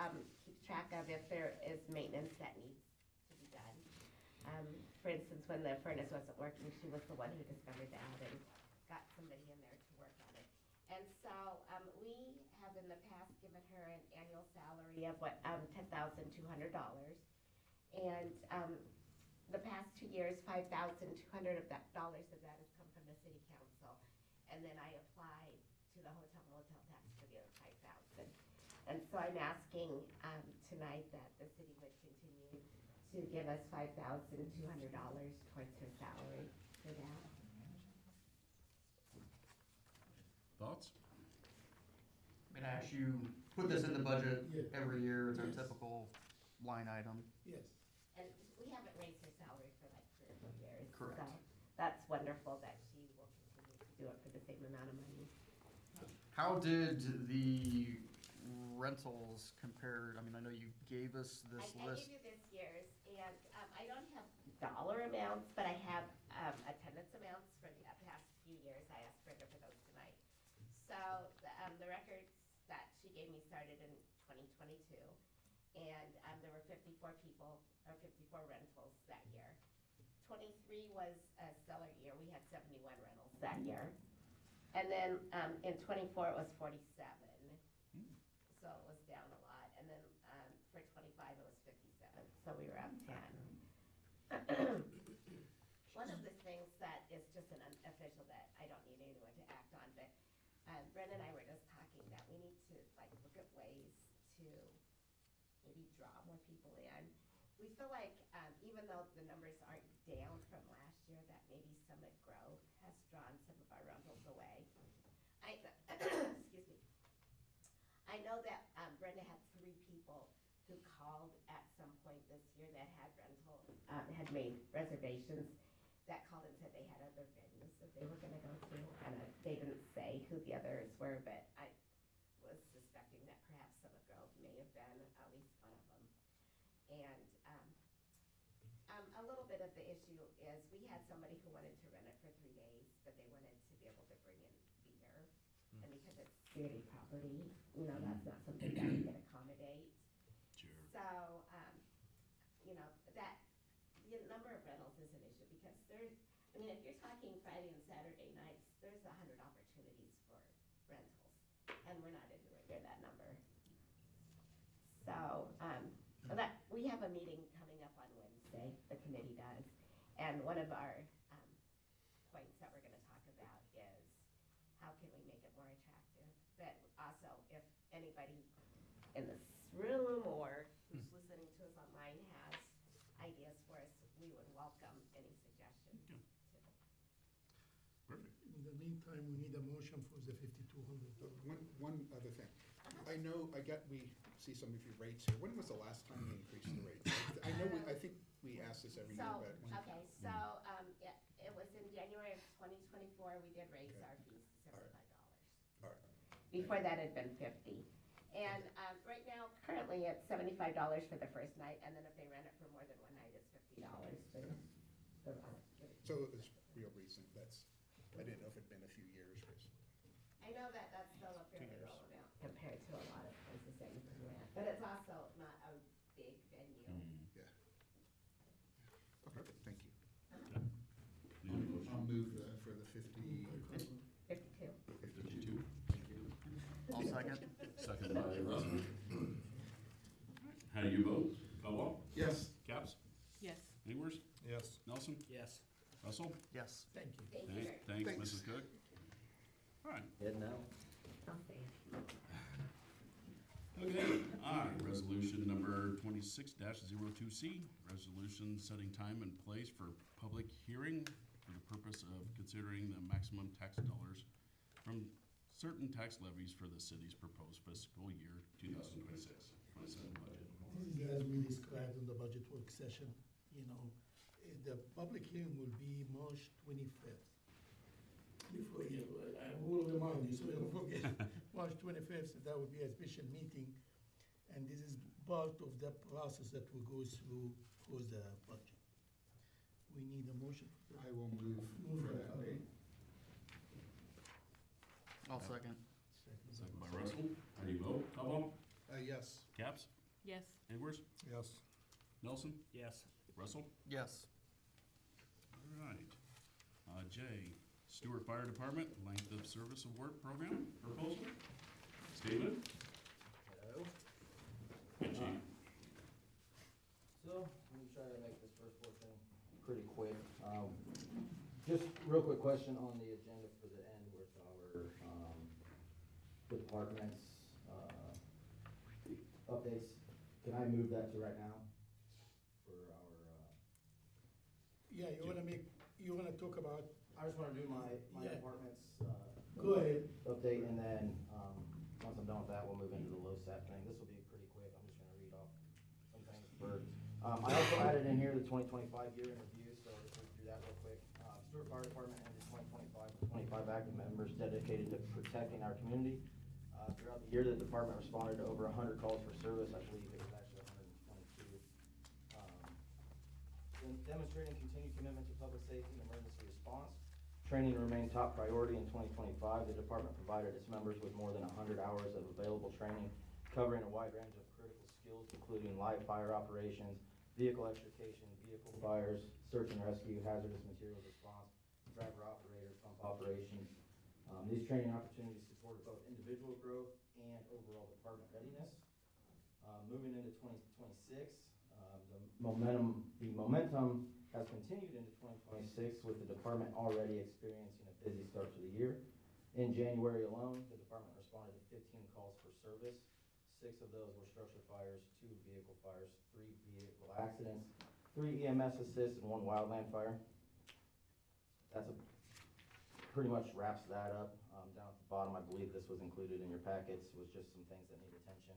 keeps track of if there is maintenance that needs to be done. For instance, when the furnace wasn't working, she was the one who discovered that and got somebody in there to work on it. And so, we have in the past given her an annual salary of $10,200. And, the past 2 years, $5,200 of that has come from the city council. And then I applied to the hotel motel tax for the other 5,000. And so I'm asking, tonight that the city would continue to give us $5,200 towards her salary for that. Thoughts? I mean, Ash, you put this in the budget Yeah. every year, it's our Yes. typical line item. Yes. And we haven't raised her salary for like 3 or 4 years. Correct. So that's wonderful that she will continue to do it for the same amount of money. How did the rentals compare? I mean, I know you gave us this I list. gave you this year's, and I don't have dollar amounts, but I have attendance amounts for the past few years. I asked Brenda for those tonight. So the records that she gave me started in 2022, and there were 54 people, or 54 rentals that year. 23 was a stellar year. We had 71 rentals that year. And then in 24, it was 47. So it was down a lot. And then for 25, it was 57. So we were up 10. One of the things that is just an unofficial that I don't need anyone to act on, but Brenda and I were just talking that we need to like look at ways to maybe draw more people in. We feel like even though the numbers aren't down from last year, that maybe Summit Grove has drawn some of our rentals away. Excuse me. I know that Brenda had 3 people who called at some point this year that had had made reservations, that called and said they had other venues that they were gonna go to, and they didn't say who the others were, but I was suspecting that perhaps Summit Grove may have been at least one of them. And a little bit of the issue is we had somebody who wanted to rent it for 3 days, but they wanted to be able to bring in beer. And because it's city property, you know, that's not something that we can accommodate. Sure. So, you know, that, the number of rentals is an issue because there's, I mean, if you're talking Friday and Saturday nights, there's 100 opportunities for rentals. And we're not anywhere near that number. So, we have a meeting coming up on Wednesday, the committee does. And one of our points that we're gonna talk about is how can we make it more attractive? But also, if anybody in this room or who's listening to us online has ideas for us, we would welcome any suggestions Okay. too. Perfect. In the meantime, we need a motion for the $5,200. One other thing. I know, we see some of your rates here. When was the last time we increased the rates? I know, I think we ask this every year, So, but when? okay, so, it was in January of 2024, we did raise our fees to $75. All right. Before that had been 50. And, right now, currently it's $75 for the first night, and then if they rent it for more than one night, it's $50 for the rest. So it was real recent, I didn't know if it'd been a few years, 'cause I know that that's still a fairly low amount compared to a lot of places that you can rent, but it's also not a big venue. yeah. Perfect, thank you. Need a motion? I'll move for the 50. 52. 52. Thank you. I'll second. Second by Russ. How do you vote? Caldwell? Yes. Caps? Yes. Anywers? Yes. Nelson? Yes. Russell? Yes. Thank you. Thank you. Thanks, Thanks. Mrs. Cook. All right. Head now. I'll say it. Okay, resolution number 26-02C, resolution setting time and place for public hearing for the purpose of considering the maximum tax dollars from certain tax levies for the city's proposed fiscal year 2026-27 budget. This is as we described in the budget work session, the public hearing will be March 25th. Before you, I will remind you, so you don't forget, March 25th, that will be a special meeting. And this is part of the process that we go through for the budget. We need a motion for that. I will move. Move that, okay. I'll second. Second by Russell. How do you vote? Cobble? Yes. Caps? Yes. Edwards? Yes. Nelson? Yes. Russell? Yes. All right. J, Stuart Fire Department Length of Service Award Program proposal. Stephen? Hello. Good, Chief. So, let me try to make this first portion pretty quick. Just real quick question on the agenda for the end with our, departments, updates. Can I move that to right now? For our, Yeah, you wanna talk about, I just wanna do my Yeah. department's, go ahead. update, and then, once I'm done with that, we'll move into the LoSAP thing. This will be pretty quick, I'm just gonna read off some things for, I also added in here the 2025 year in review, so I'll just move through that real quick. Stuart Fire Department ended 2025 with 25 active members dedicated to protecting our community. Throughout the year, the department responded to over 100 calls for service, I believe it was actually 122. Demonstrating continued commitment to public safety and emergency response. Training remained top priority in 2025. The department provided its members with more than 100 hours of available training, covering a wide range of critical skills, including live fire operations, vehicle extrication, vehicle fires, search and rescue, hazardous materials response, driver operator, pump operations. These training opportunities supported both individual growth and overall department readiness. Moving into 2026, the momentum has continued into 2026 with the department already experiencing a busy start to the year. In January alone, the department responded to 15 calls for service. 6 of those were structure fires, 2 vehicle fires, 3 vehicle accidents, 3 EMS assists, and 1 wildland fire. Pretty much wraps that up. Down at the bottom, I believe this was included in your packets, was just some things that need attention.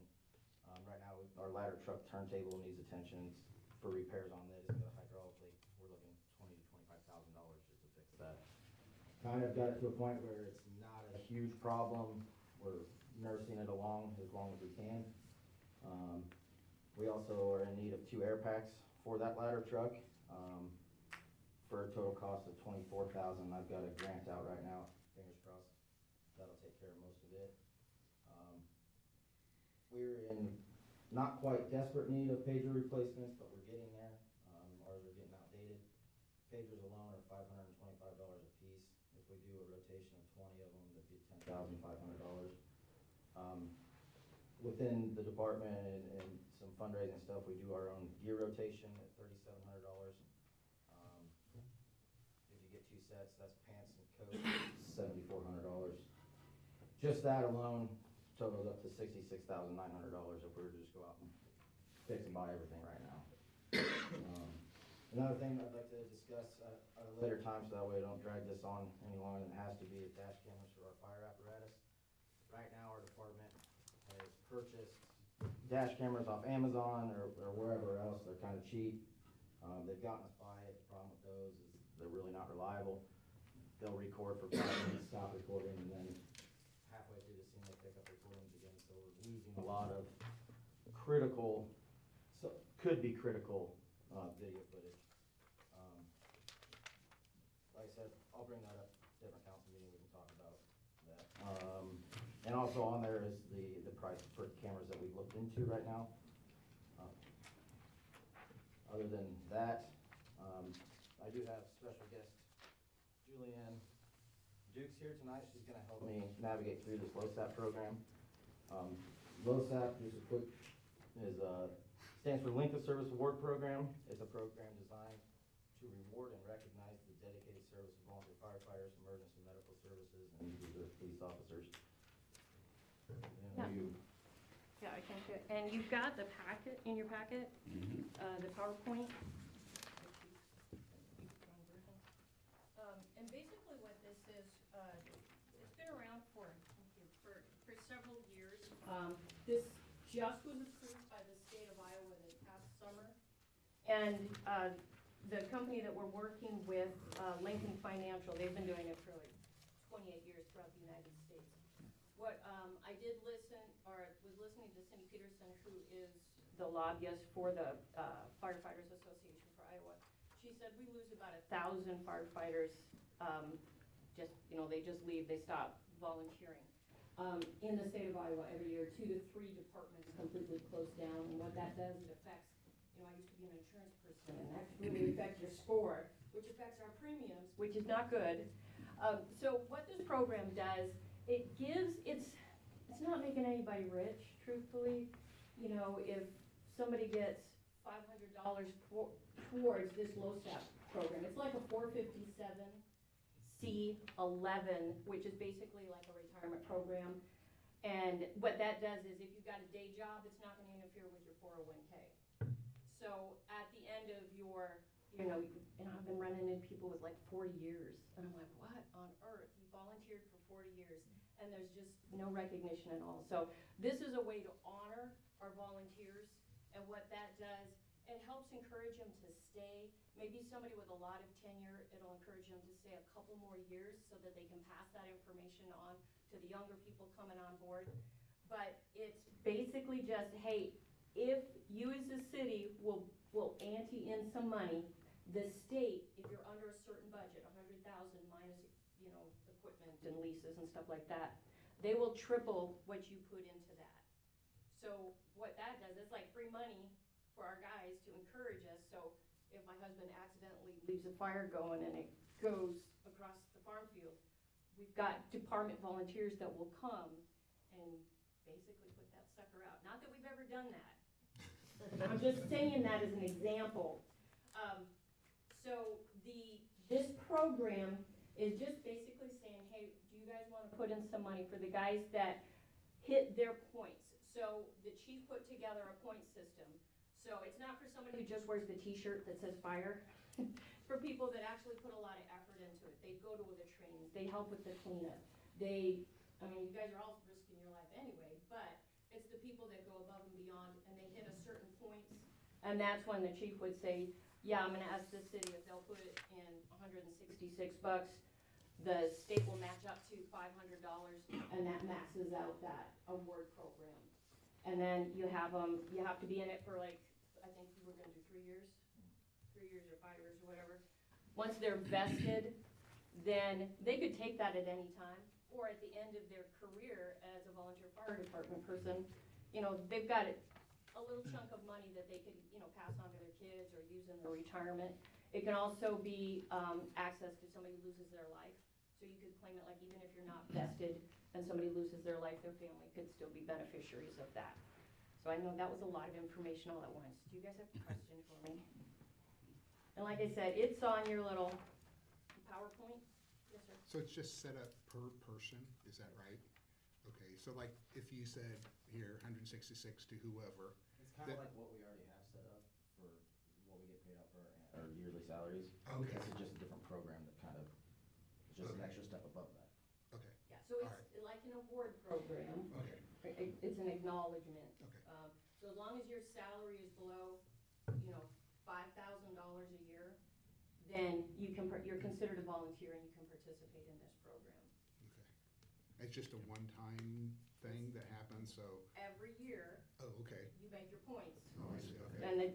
Right now, our ladder truck turntable needs attention for repairs on this. It's got a hydraulic leak. We're looking $20,000 to $25,000 just to fix that. Kind of got it to a point where it's not a huge problem. We're nursing it along as long as we can. We also are in need of 2 air packs for that ladder truck, for a total cost of $24,000. I've got a grant out right now, fingers crossed. That'll take care of most of it. We're in not quite desperate need of pager replacements, but we're getting there. Ours are getting outdated. Pagers alone are $525 a piece. If we do a rotation of 20 of them, that'd be $10,500. Within the department and some fundraising stuff, we do our own gear rotation at $3,700. If you get 2 sets, that's pants and coat, $7,400. Just that alone totals up to $66,900 if we were to just go out and fix and buy everything right now. Another thing I'd like to discuss at a later time, so that way I don't drag this on any longer than it has to be, is dash cameras for our fire apparatus. Right now, our department has purchased dash cameras off Amazon or wherever else. They're kind of cheap. They've gotten us by it. The problem with those is they're really not reliable. They'll record for 5 minutes, stop recording, and then halfway through the scene they pick up recordings again. So we're losing a lot of critical, could be critical video footage. Like I said, I'll bring that up at a different council meeting. We can talk about that. And also on there is the price for cameras that we've looked into right now. Other than that, I do have special guest Julianne Duke's here tonight. She's going to help me navigate through this LoSAP program. LoSAP, just a quick, stands for Length of Service Award Program. It's a program designed to reward and recognize the dedicated service of volunteer firefighters, emergency medical services, and reserve police officers. And Yeah. Yeah, I can do it. And you've got the packet, in your packet, the PowerPoint. And basically what this is, it's been around for several years. This just was approved by the state of Iowa this past summer. And the company that we're working with, Lincoln Financial, they've been doing it for like 28 years throughout the United States. What I did listen, or was listening to Cindy Peterson, who is the lobbyist for the Firefighters Association for Iowa. She said we lose about 1,000 firefighters. They just leave, they stop volunteering. In the state of Iowa, every year, 2 to 3 departments completely close down, and what that does, it affects, I used to be an insurance person, and that really affects your score, which affects our premiums, which is not good. So what this program does, it gives, it's not making anybody rich, truthfully. If somebody gets $500 towards this LoSAP program, it's like a 457C11, which is basically like a retirement program. And what that does is if you've got a day job, it's not going to interfere with your 401k. So at the end of your, and I've been running into people with like 40 years, and I'm like, what on earth? You volunteered for 40 years, and there's just no recognition at all. So this is a way to honor our volunteers, and what that does, it helps encourage them to stay. Maybe somebody with a lot of tenure, it'll encourage them to stay a couple more years so that they can pass that information on to the younger people coming on board. But it's basically just, hey, if you as a city will ante in some money, the state, if you're under a certain budget, 100,000 minus, equipment and leases and stuff like that, they will triple what you put into that. So what that does, it's like free money for our guys to encourage us. So if my husband accidentally leaves a fire going and it goes across the farm field, we've got department volunteers that will come and basically put that sucker out. Not that we've ever done that. I'm just saying that as an example. So this program is just basically saying, hey, do you guys want to put in some money for the guys that hit their points? So the chief put together a point system. So it's not for somebody who just wears the t-shirt that says fire. For people that actually put a lot of effort into it. They go to the trainings, they help with the cleanup. You guys are all risking your life anyway, but it's the people that go above and beyond and they hit a certain points. And that's when the chief would say, yeah, I'm gonna ask the city if they'll put in $166. The state will match up to $500 and that maxes out that award program. And then you have to be in it for like, I think we were gonna do 3 years. 3 years or 5 years or whatever. Once they're vested, then they could take that at any time, or at the end of their career as a volunteer fire department person, they've got a little chunk of money that they could, pass on to their kids or use in their retirement. It can also be access to somebody who loses their life. So you could claim it like even if you're not vested and somebody loses their life, their family could still be beneficiaries of that. So I know that was a lot of information all at once. Do you guys have a question for me? And like I said, it's on your little PowerPoint. Yes, sir. So it's just set up per person, is that right? Okay, so like if you said here, 166 to whoever. It's kind of like what we already have set up for what we get paid out for our yearly salaries. Okay. This is just a different program that kind of, is just an extra step above that. Okay, Yeah, so it's like an award program. okay, It's an acknowledgement. okay, So as long as your salary is below, $5,000 a year, then you're considered a volunteer and you can participate in this program. okay. It's just a one-time thing that happens, so, Every year, oh, okay. you make your points. Oh, I see, okay. And the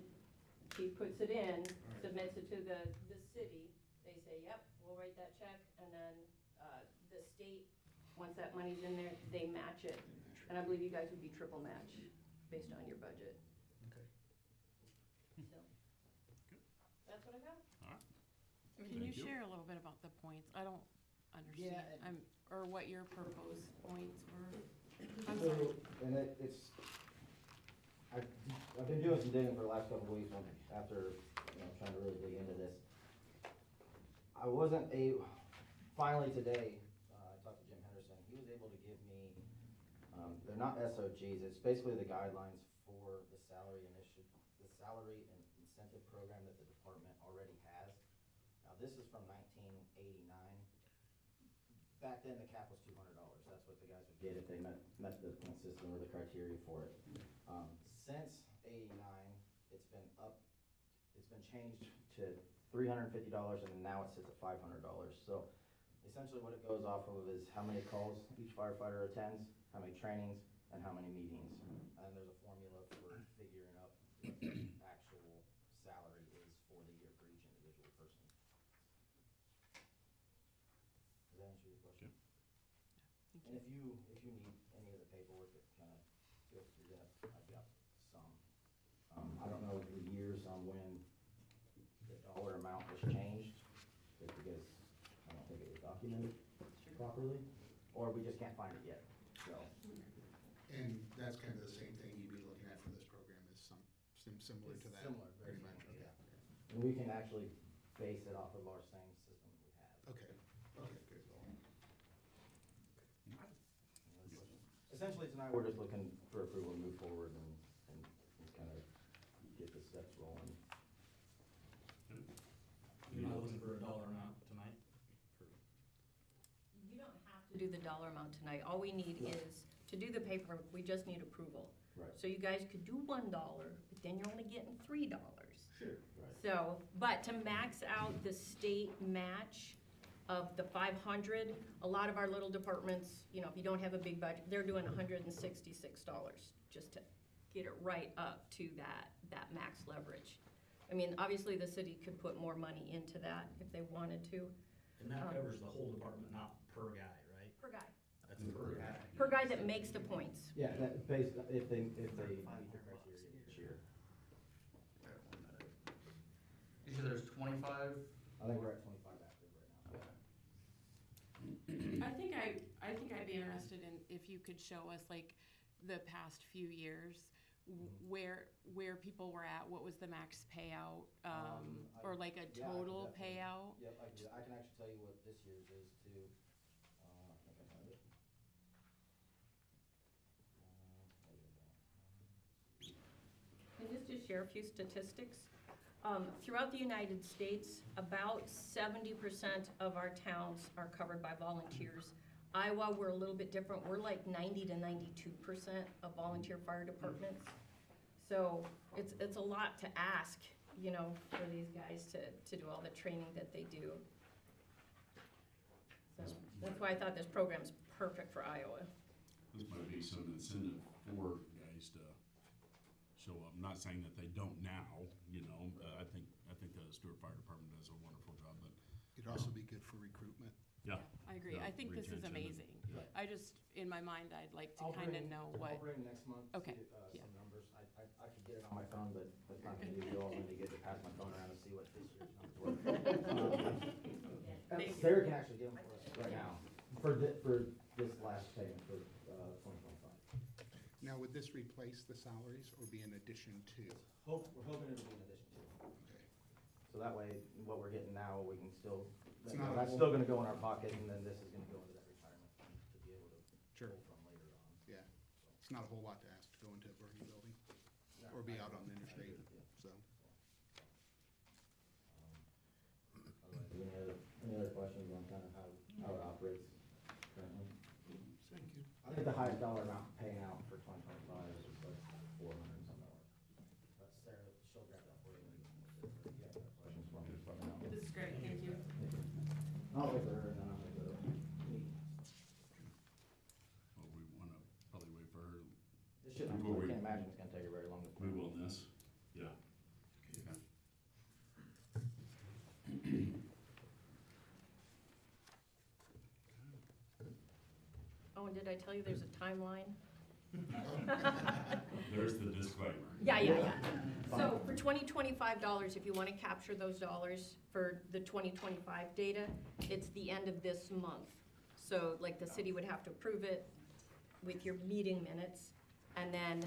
chief puts it in, right. submits it to the city. They say, yep, we'll write that check. And then the state, once that money's in there, they match it. And I believe you guys would be triple match based on your budget. Okay. So that's what I got. All right. Can you Thank you. share a little bit about the points? I don't understand. Or what your proposed points were. I'm sorry. And I've been doing some digging for the last couple of weeks after, trying to really dig into this. I wasn't finally today, I talked to Jim Henderson, he was able to give me They're not SOGs, it's basically the guidelines for the salary and incentive program that the department already has. Now, this is from 1989. Back then, the cap was $200. That's what the guys would get if they met the point system or the criteria for it. Since '89, it's been changed to $350, and now it sits at $500. So essentially what it goes off of is how many calls each firefighter attends, how many trainings, and how many meetings. And there's a formula for figuring up what the actual salary is for the year for each individual person. Does that answer your question? And if you need any of the paperwork that kind of goes through that, I've got some. I don't know the years on when the dollar amount was changed, just because I don't think it was documented properly, or we just can't find it yet, so. And that's kind of the same thing you'd be looking at for this program, is similar to that? Similar, very Pretty much, similar, okay. yeah. And we can actually base it off of our same system that we have. Okay, good. Any other questions? Essentially, tonight, we're just looking for approval to move forward and kind of get the steps rolling. You're not looking for a dollar amount tonight? You don't have to do the dollar amount tonight. All we need is, to do the paperwork, we just need approval. Right. So you guys could do $1, but then you're only getting $3. Sure, right. So, but to max out the state match of the 500, a lot of our little departments, you know, if you don't have a big budget, they're doing $166 just to get it right up to that max leverage. I mean, obviously, the city could put more money into that if they wanted to. And that covers the whole department, not per guy, right? Per guy. That's per guy. Per guy that makes the points. Yeah, that based, if they meet the criteria each year. You said there's 25? I think we're at 25 active right now. I think I'd be interested in if you could show us like the past few years, where people were at, what was the max payout, or like a Yeah, I can total definitely- payout? Yep, I can do that. I can actually tell you what this year's is too. I think I found it. And just to share a few statistics, throughout the United States, about 70% of our towns are covered by volunteers. Iowa, we're a little bit different. We're like 90 to 92% of volunteer fire departments. So it's a lot to ask, you know, for these guys to do all the training that they do. So that's why I thought this program's perfect for Iowa. This might be some incentive for guys to show up. I'm not saying that they don't now, you know, I think the Stuart Fire Department does a wonderful job, but. It'd also be good for recruitment. Yeah. I agree. Yeah, I think this is retention and- amazing. yeah. I just, in my mind, I'd like to I'll kind of bring- know I'll what, bring next month Okay, some yeah. numbers. I could get it on my phone, but that's not gonna do you all, when to get to pass my phone around and see what this year's numbers were. Thank you. Sarah can actually get them for us right now, for this last payment for, 2025. Now, would this replace the salaries or be in addition to? We're hoping it'll be in addition to. Okay. So that way, what we're getting now, we can still, It's not a that's whole- still gonna go in our pocket, and then this is gonna go into that retirement fund to be able to Sure. pull from later on. Yeah, it's not a whole lot to ask to go into a burning building or be out on the interstate, so. Any other questions on kind of how it operates currently? Thank you. I think the highest dollar amount paying out for 2025 is like $400 and some dollars. That's Sarah, she'll grab that for you. If you have any questions for me, just let me know. this is great, thank you. I'll wait for her, and then I'll wait for me. Well, we wanna probably wait for her. This shouldn't, Before I we- can't imagine it's gonna take her very long to. Move on this, yeah. Okay. Oh, and did I tell you there's a timeline? There's the disclaimer. Yeah. So for $2025, if you want to capture those dollars for the 2025 data, it's the end of this month. So like the city would have to approve it with your meeting minutes, and then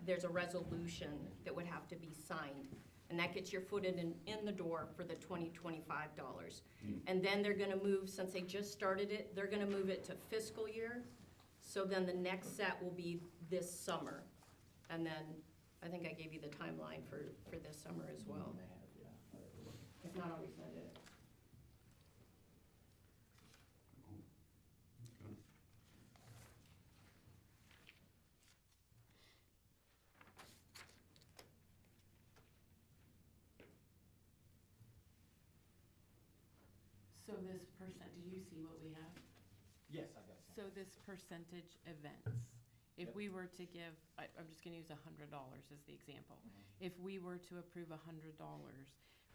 there's a resolution that would have to be signed. And that gets your foot in the door for the $2025. And then they're gonna move, since they just started it, they're gonna move it to fiscal year. So then the next set will be this summer. And then, I think I gave you the timeline for this summer as well. May have, yeah. If not, I'll resend it. Okay. So this did you see what we have? Yes, I got some. So this percentage events, if Yep. we were to give, I'm just gonna use $100 as the example. Mhm. If we were to approve $100,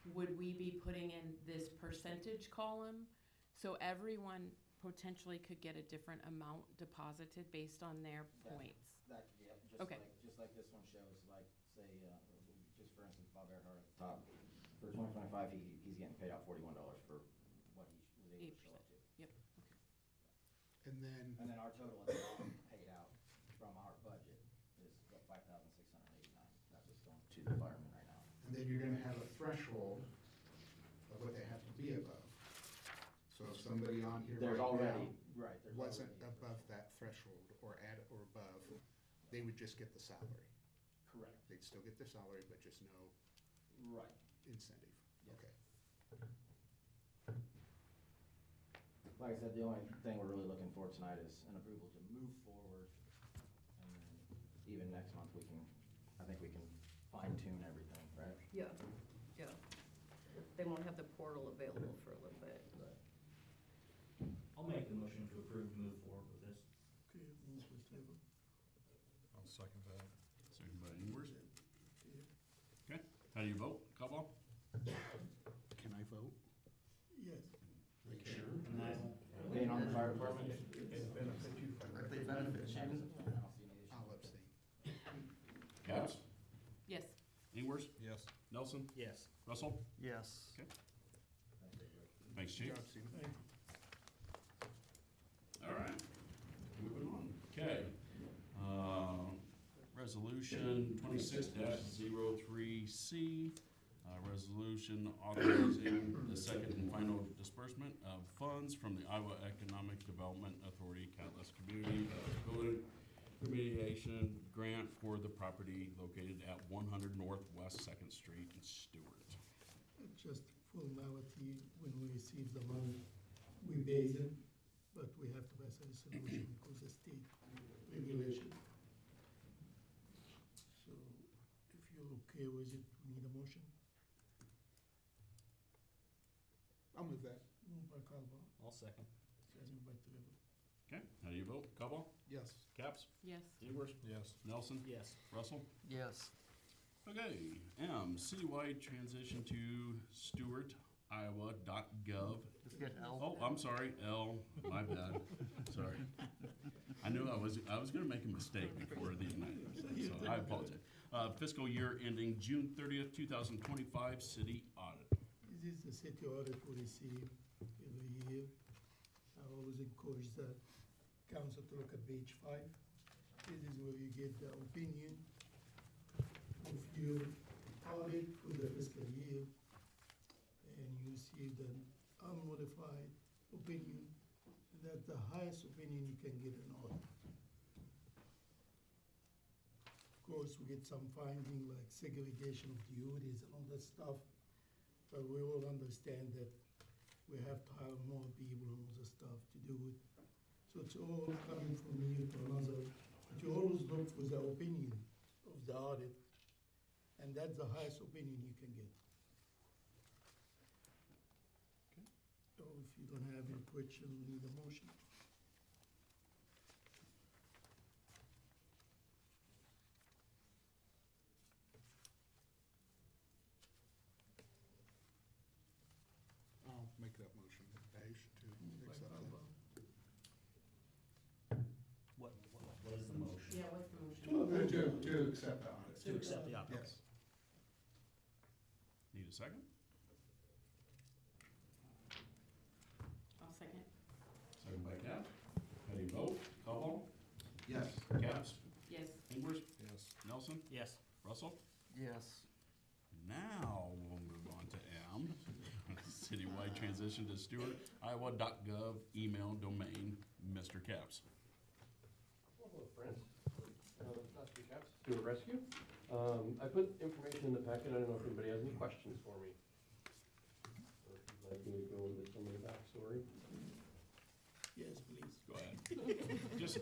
would we be putting in this percentage column? So everyone potentially could get a different amount deposited based on their That- points? That, yeah, Okay. just like this one shows, like, say, just for instance, Bob Earhart at the top, for 2025, he's getting paid out $41 for what he was able to show up to. Yep, And then, And then our total at the bottom paid out from our budget is what, 5,689. That's what's going to the firemen right now. and then you're gonna have a threshold of what they have to be above. So if somebody on here There's right already, now right, there's wasn't already. above that threshold or at or above, they would just get the salary. Correct. They'd still get their salary, but just no Right. incentive. Yes. Okay. Like I said, the only thing we're really looking for tonight is an approval to move forward. And then even next month, I think we can fine tune everything, right? Yeah, yeah. They won't have the portal available for a little bit. I'll make the motion to approve to move forward with this. Okay, move with table. I'll second that. Second by Ingers. Yeah. Okay, how do you vote? Cobble? Can I vote? Yes. Make sure. And I will. Being on the fire department? It benefits you. They benefit Shannon. I don't see any issue. I'll abstain. Caps? yes. Ingers? Yes. Nelson? Yes. Russell? Yes. Thanks, Chief. Good job, Stephen. Thank you. All right, moving on. Okay. Resolution 26-03C, resolution authorizing the second and final disbursement of funds from the Iowa Economic Development Authority Catalyst Community Building Remediation Grant for the property located at 100 Northwest Second Street in Stuart. Just formality, when we receive the money, we base it, but we have to pass a resolution because the state regulation. So if you're okay with it, we need a motion. I'll move that. Moved by Calvo, I'll second. second by Trevor. Okay, how do you vote? Cobble? Yes. Caps? Yes. Ingers? Yes. Nelson? Yes. Russell? Yes. Okay, M, citywide transition to StuartIowa.gov. Let's get L. Oh, I'm sorry, L, my bad, sorry. I knew I was gonna make a mistake before the night, so I apologize. Fiscal year ending June 30th, 2025, city audit. This is the city audit we receive every year. I always encourage the council to look at page 5. This is where you get the opinion of your audit for the fiscal year. And you see the unmodified opinion, that's the highest opinion you can get in audit. Of course, we get some finding like segregation of duties and all that stuff, but we all understand that we have to hire more people and all the stuff to do it. So it's all coming from year to another, but you always look for the opinion of the audit, and that's the highest opinion you can get. So if you don't have any question, we need a motion. I'll make that motion, Dash, to Moved by accept that. Calvo. What is the motion? Yeah, what's the motion? To accept the audit. To accept the audit. Yes. Need a second? I'll second. Second by Cap. How do you vote? Cobble? Yes. Caps? Yes. Ingers? Yes. Nelson? Yes. Russell? Yes. Now we'll move on to M, citywide transition to StuartIowa.gov email domain, Mr. Caps. Hello, friends. Not to be kept, Stuart Rescue. I put information in the packet. I don't know if anybody has any questions for me. Or if you'd like me to go into some of the backstory. Yes, please. Go ahead. Just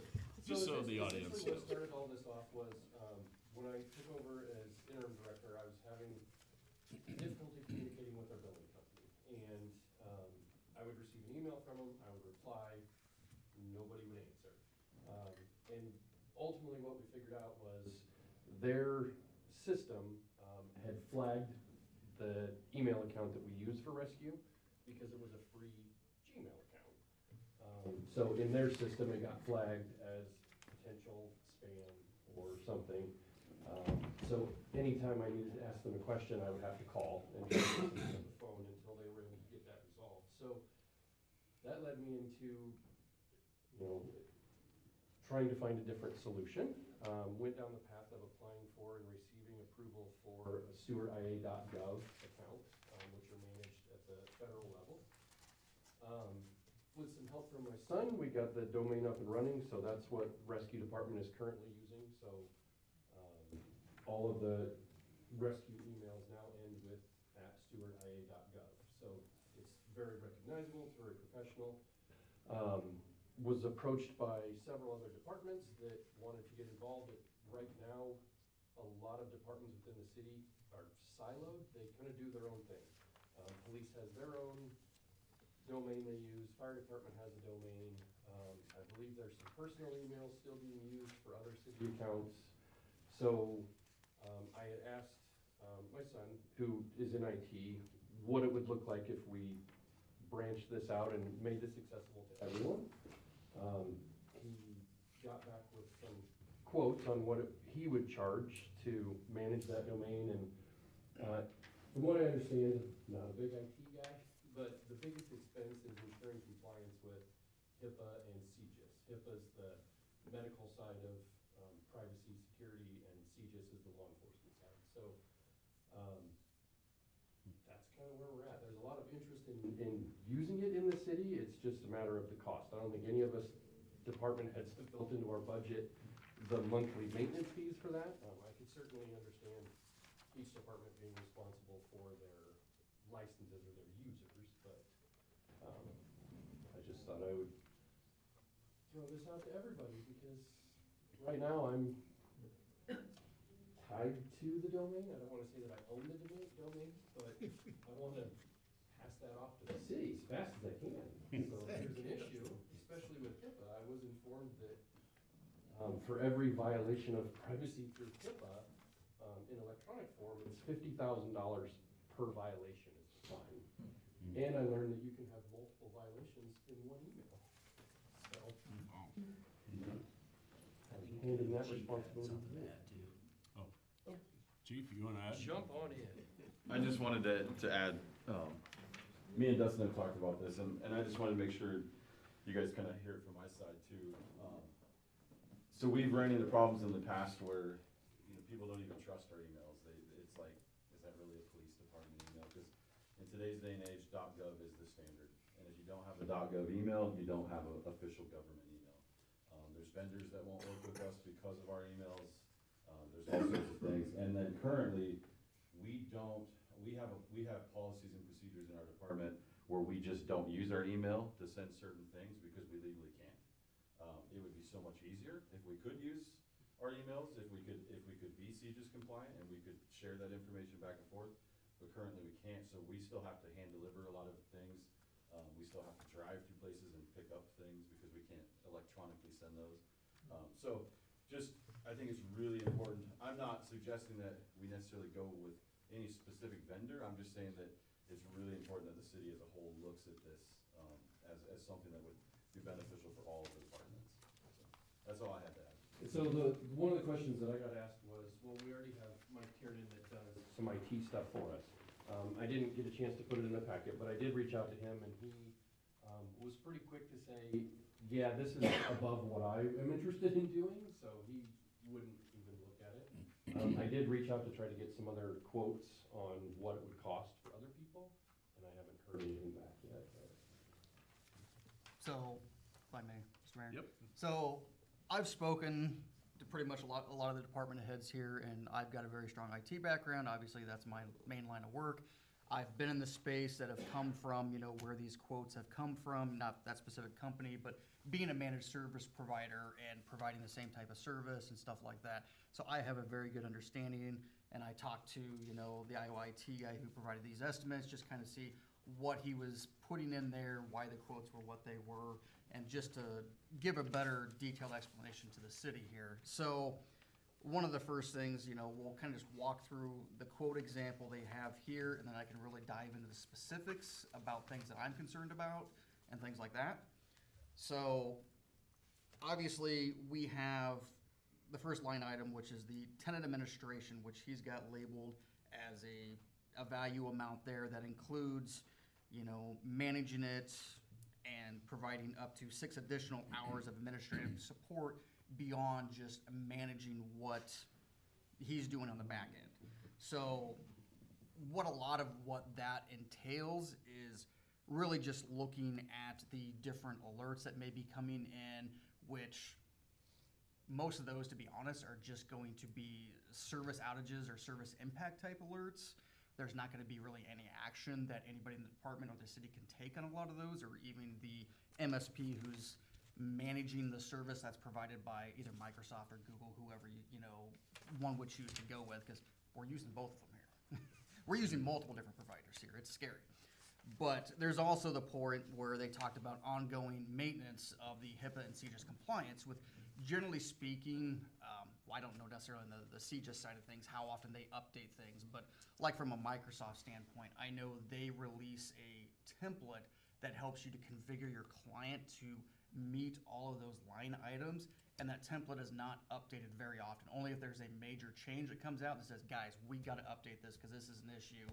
so the audience Essentially knows. what started all this off was, when I took over as interim director, I was having difficulty communicating with our building company. And, I would receive an email from them, I would reply, nobody would answer. And ultimately what we figured out was their system, had flagged the email account that we use for rescue because it was a free Gmail account. So in their system, it got flagged as potential spam or something. So anytime I needed to ask them a question, I would have to call and try to get them on the phone until they were able to get that resolved. So that led me into, trying to find a different solution. Went down the path of applying for and receiving approval for a SewerIA.gov account, which are managed at the federal level. With some help from my son, we got the domain up and running, so that's what Rescue Department is currently using. So all of the rescue emails now end with @StewartIA.gov. So it's very recognizable, it's very professional. Was approached by several other departments that wanted to get involved. Right now, a lot of departments within the city are siloed. They kind of do their own thing. Police has their own domain they use. Fire department has a domain. I believe there's some personal emails still being used for other city accounts. So I had asked my son, who is in IT, what it would look like if we branched this out and made this accessible to everyone. He got back with some quotes on what he would charge to manage that domain, and from what I understand, not a big IT guy, but the biggest expense is ensuring compliance with HIPAA and CGIS. HIPAA is the medical side of privacy, security, and CGIS is the law enforcement side. So that's kind of where we're at. There's a lot of interest in using it in the city. It's just a matter of the cost. I don't think any of us department heads have built into our budget the monthly maintenance fees for that. I could certainly understand each department being responsible for their licenses or their users, but I just thought I would throw this out to everybody because right now I'm tied to the domain. I don't want to say that I own the domain, but I want to pass that off to the city as fast as I can. So if there's an issue, especially with HIPAA, I was informed that for every violation of privacy through HIPAA in electronic form, it's $50,000 per violation is the fine. And I learned that you can have multiple violations in one email. So I'm handing that responsibility to me. Chief, you wanna add? Jump on in. I just wanted to add, me and Dustin have talked about this, and I just wanted to make sure you guys kind of hear it from my side too. So we've run into problems in the past where, people don't even trust our emails. It's like, is that really a police department email? Because in today's day and age, .gov is the standard. And if you don't have a .gov email, you don't have an official government email. There's vendors that won't work with us because of our emails. There's all sorts of things. And then currently, we have policies and procedures in our department where we just don't use our email to send certain things because we legally can't. It would be so much easier if we could use our emails, if we could be CGIS compliant and we could share that information back and forth, but currently we can't, so we still have to hand deliver a lot of things. We still have to drive through places and pick up things because we can't electronically send those. I think it's really important. I'm not suggesting that we necessarily go with any specific vendor. I'm just saying that it's really important that the city as a whole looks at this as something that would be beneficial for all of the departments. So that's all I had to add. So one of the questions that I got asked was, well, we already have Mike Tiernan that does some IT stuff for us. I didn't get a chance to put it in the packet, but I did reach out to him and he was pretty quick to say, yeah, this is above what I am interested in doing, so he wouldn't even look at it. I did reach out to try to get some other quotes on what it would cost for other people, and I haven't heard anything back yet. But. So, if I may, Mr. Mayor? Yep. So, I've spoken to pretty much a lot of the department heads here, and I've got a very strong IT background. Obviously, that's my main line of work. I've been in the space that have come from, where these quotes have come from, not that specific company, but being a managed service provider and providing the same type of service and stuff like that. So I have a very good understanding, and I talked to, the IOIT guy who provided these estimates, just kind of see what he was putting in there, why the quotes were what they were, and just to give a better detailed explanation to the city here. So one of the first things, we'll kind of just walk through the quote example they have here, and then I can really dive into the specifics about things that I'm concerned about and things like that. So obviously we have the first line item, which is the tenant administration, which he's got labeled as a value amount there that includes, managing it and providing up to 6 additional hours of administrative support beyond just managing what he's doing on the back end. So what a lot of what that entails is really just looking at the different alerts that may be coming in, which most of those, to be honest, are just going to be service outages or service impact type alerts. There's not going to be really any action that anybody in the department or the city can take on a lot of those, or even the MSP who's managing the service that's provided by either Microsoft or Google, whoever one would choose to go with, because we're using both of them here. We're using multiple different providers here. It's scary. But there's also the point where they talked about ongoing maintenance of the HIPAA and CJIS compliance with, generally speaking, I don't know necessarily on the CJIS side of things how often they update things, but like from a Microsoft standpoint, I know they release a template that helps you to configure your client to meet all of those line items, and that template is not updated very often. Only if there's a major change that comes out that says, guys, we got to update this because this is an issue.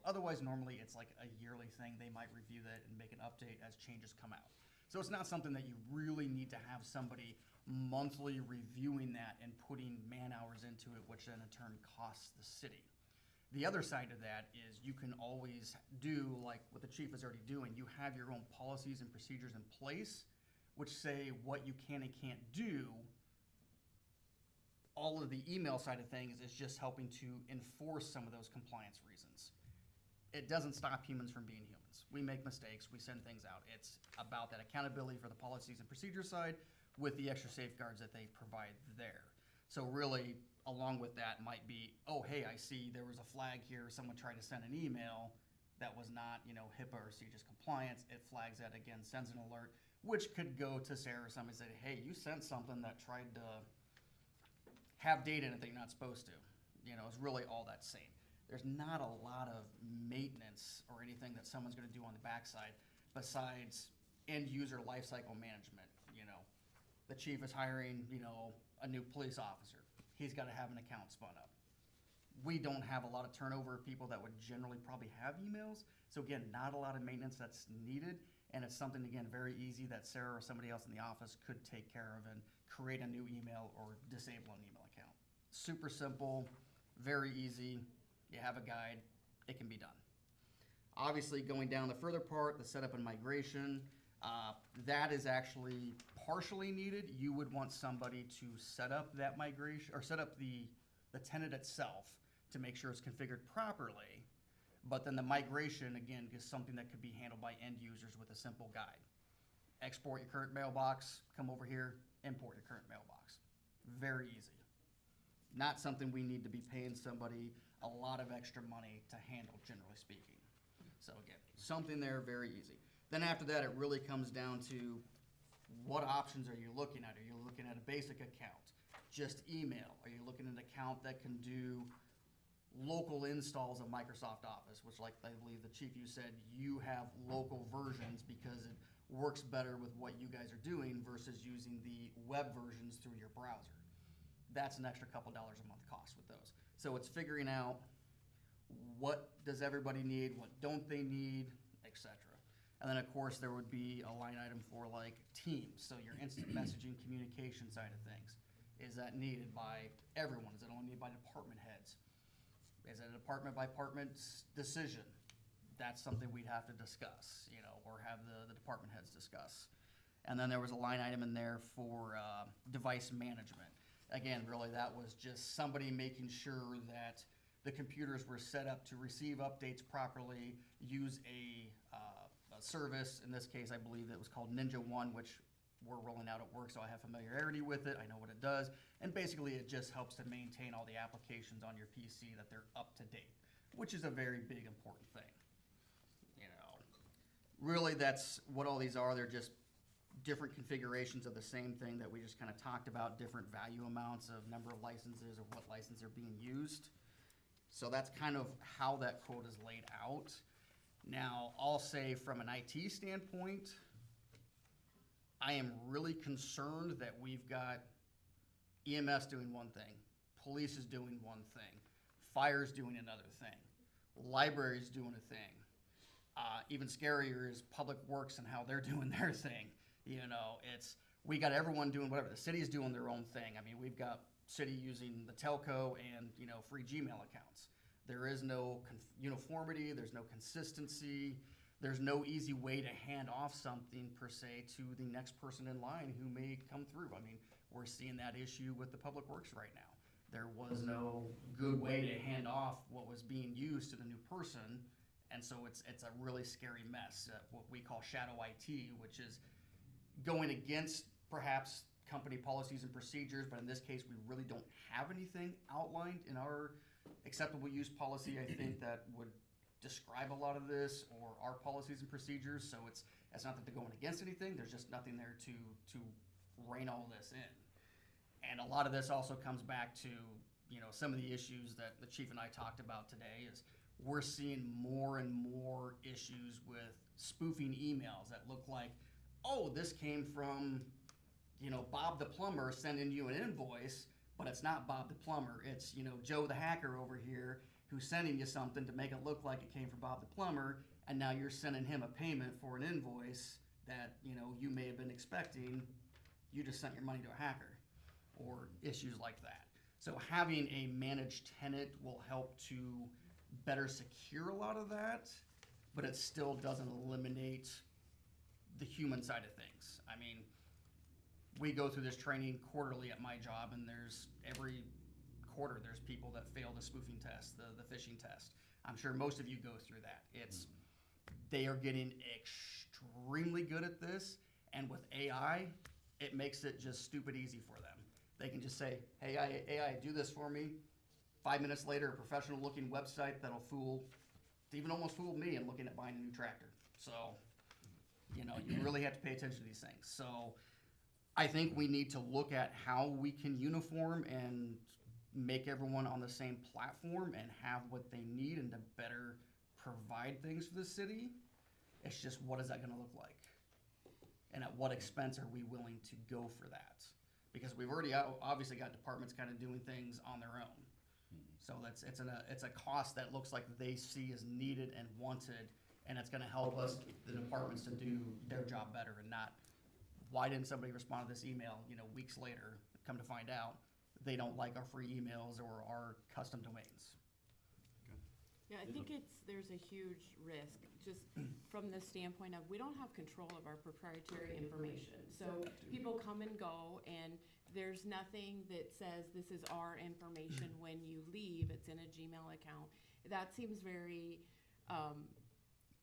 Otherwise, normally it's like a yearly thing. They might review that and make an update as changes come out. So it's not something that you really need to have somebody monthly reviewing that and putting man hours into it, which then in turn costs the city. The other side of that is you can always do, like what the chief is already doing, you have your own policies and procedures in place which say what you can and can't do. All of the email side of things is just helping to enforce some of those compliance reasons. It doesn't stop humans from being humans. We make mistakes, we send things out. It's about that accountability for the policies and procedure side with the extra safeguards that they provide there. So really, along with that might be, oh, hey, I see there was a flag here, someone tried to send an email that was not, HIPAA or CJIS compliance. It flags that again, sends an alert, which could go to Sarah or somebody and say, hey, you sent something that tried to have data in it that you're not supposed to. It's really all that same. There's not a lot of maintenance or anything that someone's gonna do on the backside besides end user lifecycle management. The chief is hiring, a new police officer. He's gotta have an account spun up. We don't have a lot of turnover of people that would generally probably have emails. So again, not a lot of maintenance that's needed. And it's something, again, very easy that Sarah or somebody else in the office could take care of and create a new email or disable an email account. Super simple, very easy. You have a guide, it can be done. Obviously, going down the further part, the setup and migration, that is actually partially needed. You would want somebody to set up that migration, or set up the tenant itself to make sure it's configured properly. But then the migration, again, is something that could be handled by end users with a simple guide. Export your current mailbox, come over here, import your current mailbox. Very easy. Not something we need to be paying somebody a lot of extra money to handle, generally speaking. So again, something there very easy. Then after that, it really comes down to what options are you looking at? Are you looking at a basic account? Just email? Are you looking at an account that can do local installs of Microsoft Office, which, like I believe the chief, you said you have local versions because it works better with what you guys are doing versus using the web versions through your browser. That's an extra couple dollars a month cost with those. So it's figuring out what does everybody need, what don't they need, etc. And then of course there would be a line item for like Teams, so your instant messaging communication side of things. Is that needed by everyone? Is it only needed by department heads? Is it a department by department decision? That's something we'd have to discuss, or have the department heads discuss. And then there was a line item in there for device management. Again, really, that was just somebody making sure that the computers were set up to receive updates properly, use a service. In this case, I believe it was called Ninja One, which we're rolling out at work, so I have familiarity with it. I know what it does. And basically, it just helps to maintain all the applications on your PC, that they're up to date, which is a very big, important thing. You know, really, that's what all these are. They're just different configurations of the same thing that we just kind of talked about, different value amounts of number of licenses or what licenses are being used. So that's kind of how that quote is laid out. Now, I'll say from an IT standpoint, I am really concerned that we've got EMS doing one thing, police is doing one thing, fire's doing another thing, library's doing a thing. Even scarier is Public Works and how they're doing their thing. You know, we got everyone doing whatever. The city's doing their own thing. I mean, we've got city using the telco and, you know, free Gmail accounts. There is no uniformity, there's no consistency, there's no easy way to hand off something per se to the next person in line who may come through. I mean, we're seeing that issue with the Public Works right now. There was no good way to hand off what was being used to the new person, and so it's a really scary mess, what we call shadow IT, which is going against perhaps company policies and procedures, but in this case, we really don't have anything outlined in our acceptable use policy, I think, that would describe a lot of this, or our policies and procedures. So it's not that they're going against anything, there's just nothing there to rein all this in. And a lot of this also comes back to, you know, some of the issues that the chief and I talked about today is we're seeing more and more issues with spoofing emails that look like, oh, this came from, you know, Bob the plumber sending you an invoice, but it's not Bob the plumber. It's, you know, Joe the hacker over here who's sending you something to make it look like it came from Bob the plumber, and now you're sending him a payment for an invoice that, you know, you may have been expecting. You just sent your money to a hacker, or issues like that. So having a managed tenant will help to better secure a lot of that, but it still doesn't eliminate the human side of things. I mean, we go through this training quarterly at my job, and every quarter there's people that fail the spoofing test, the phishing test. I'm sure most of you go through that. They are getting extremely good at this, and with AI, it makes it just stupid easy for them. They can just say, hey, AI, do this for me. 5 minutes later, a professional looking website that'll even almost fooled me in looking at buying a new tractor. So, you know, you really have to pay attention to these things. So I think we need to look at how we can uniform and make everyone on the same platform and have what they need and to better provide things for the city. It's just, what is that going to look like? And at what expense are we willing to go for that? Because we've already obviously got departments kind of doing things on their own. So it's a cost that looks like they see as needed and wanted, and it's going to help us, the departments, to do their job better, and not, why didn't somebody respond to this email, you know, weeks later? Come to find out, they don't like our free emails or our custom domains. Yeah, I think there's a huge risk, just from the standpoint of, we don't have control of our proprietary information. So people come and go, and there's nothing that says this is our information when you leave. It's in a Gmail account. That seems very,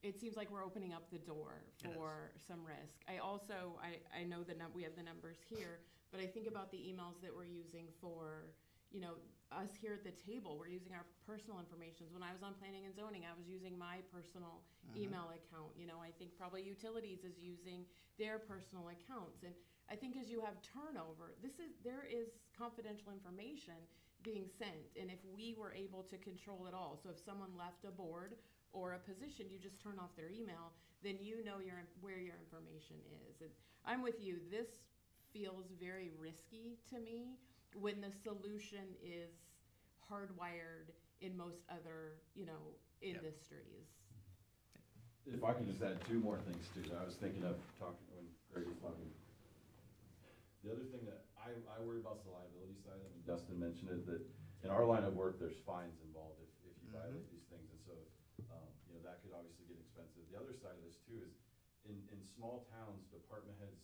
it seems like we're opening up the door for some risk. I know we have the numbers here, but I think about the emails that we're using for, you know, us here at the table. We're using our personal information. When I was on planning and zoning, I was using my personal email account. You know, I think probably utilities is using their personal accounts. And I think as you have turnover, there is confidential information being sent. And if we were able to control it all, so if someone left a board or a position, you just turn off their email, then you know where your information is. And I'm with you. This feels very risky to me when the solution is hardwired in most other, you know, industries. If I can just add two more things too, that I was thinking of talking when Greg was talking. The other thing that I worry about is the liability side. I mean, Dustin mentioned it, that in our line of work, there's fines involved if you violate these things. And so, you know, that could obviously get expensive. The other side of this too is in small towns, department heads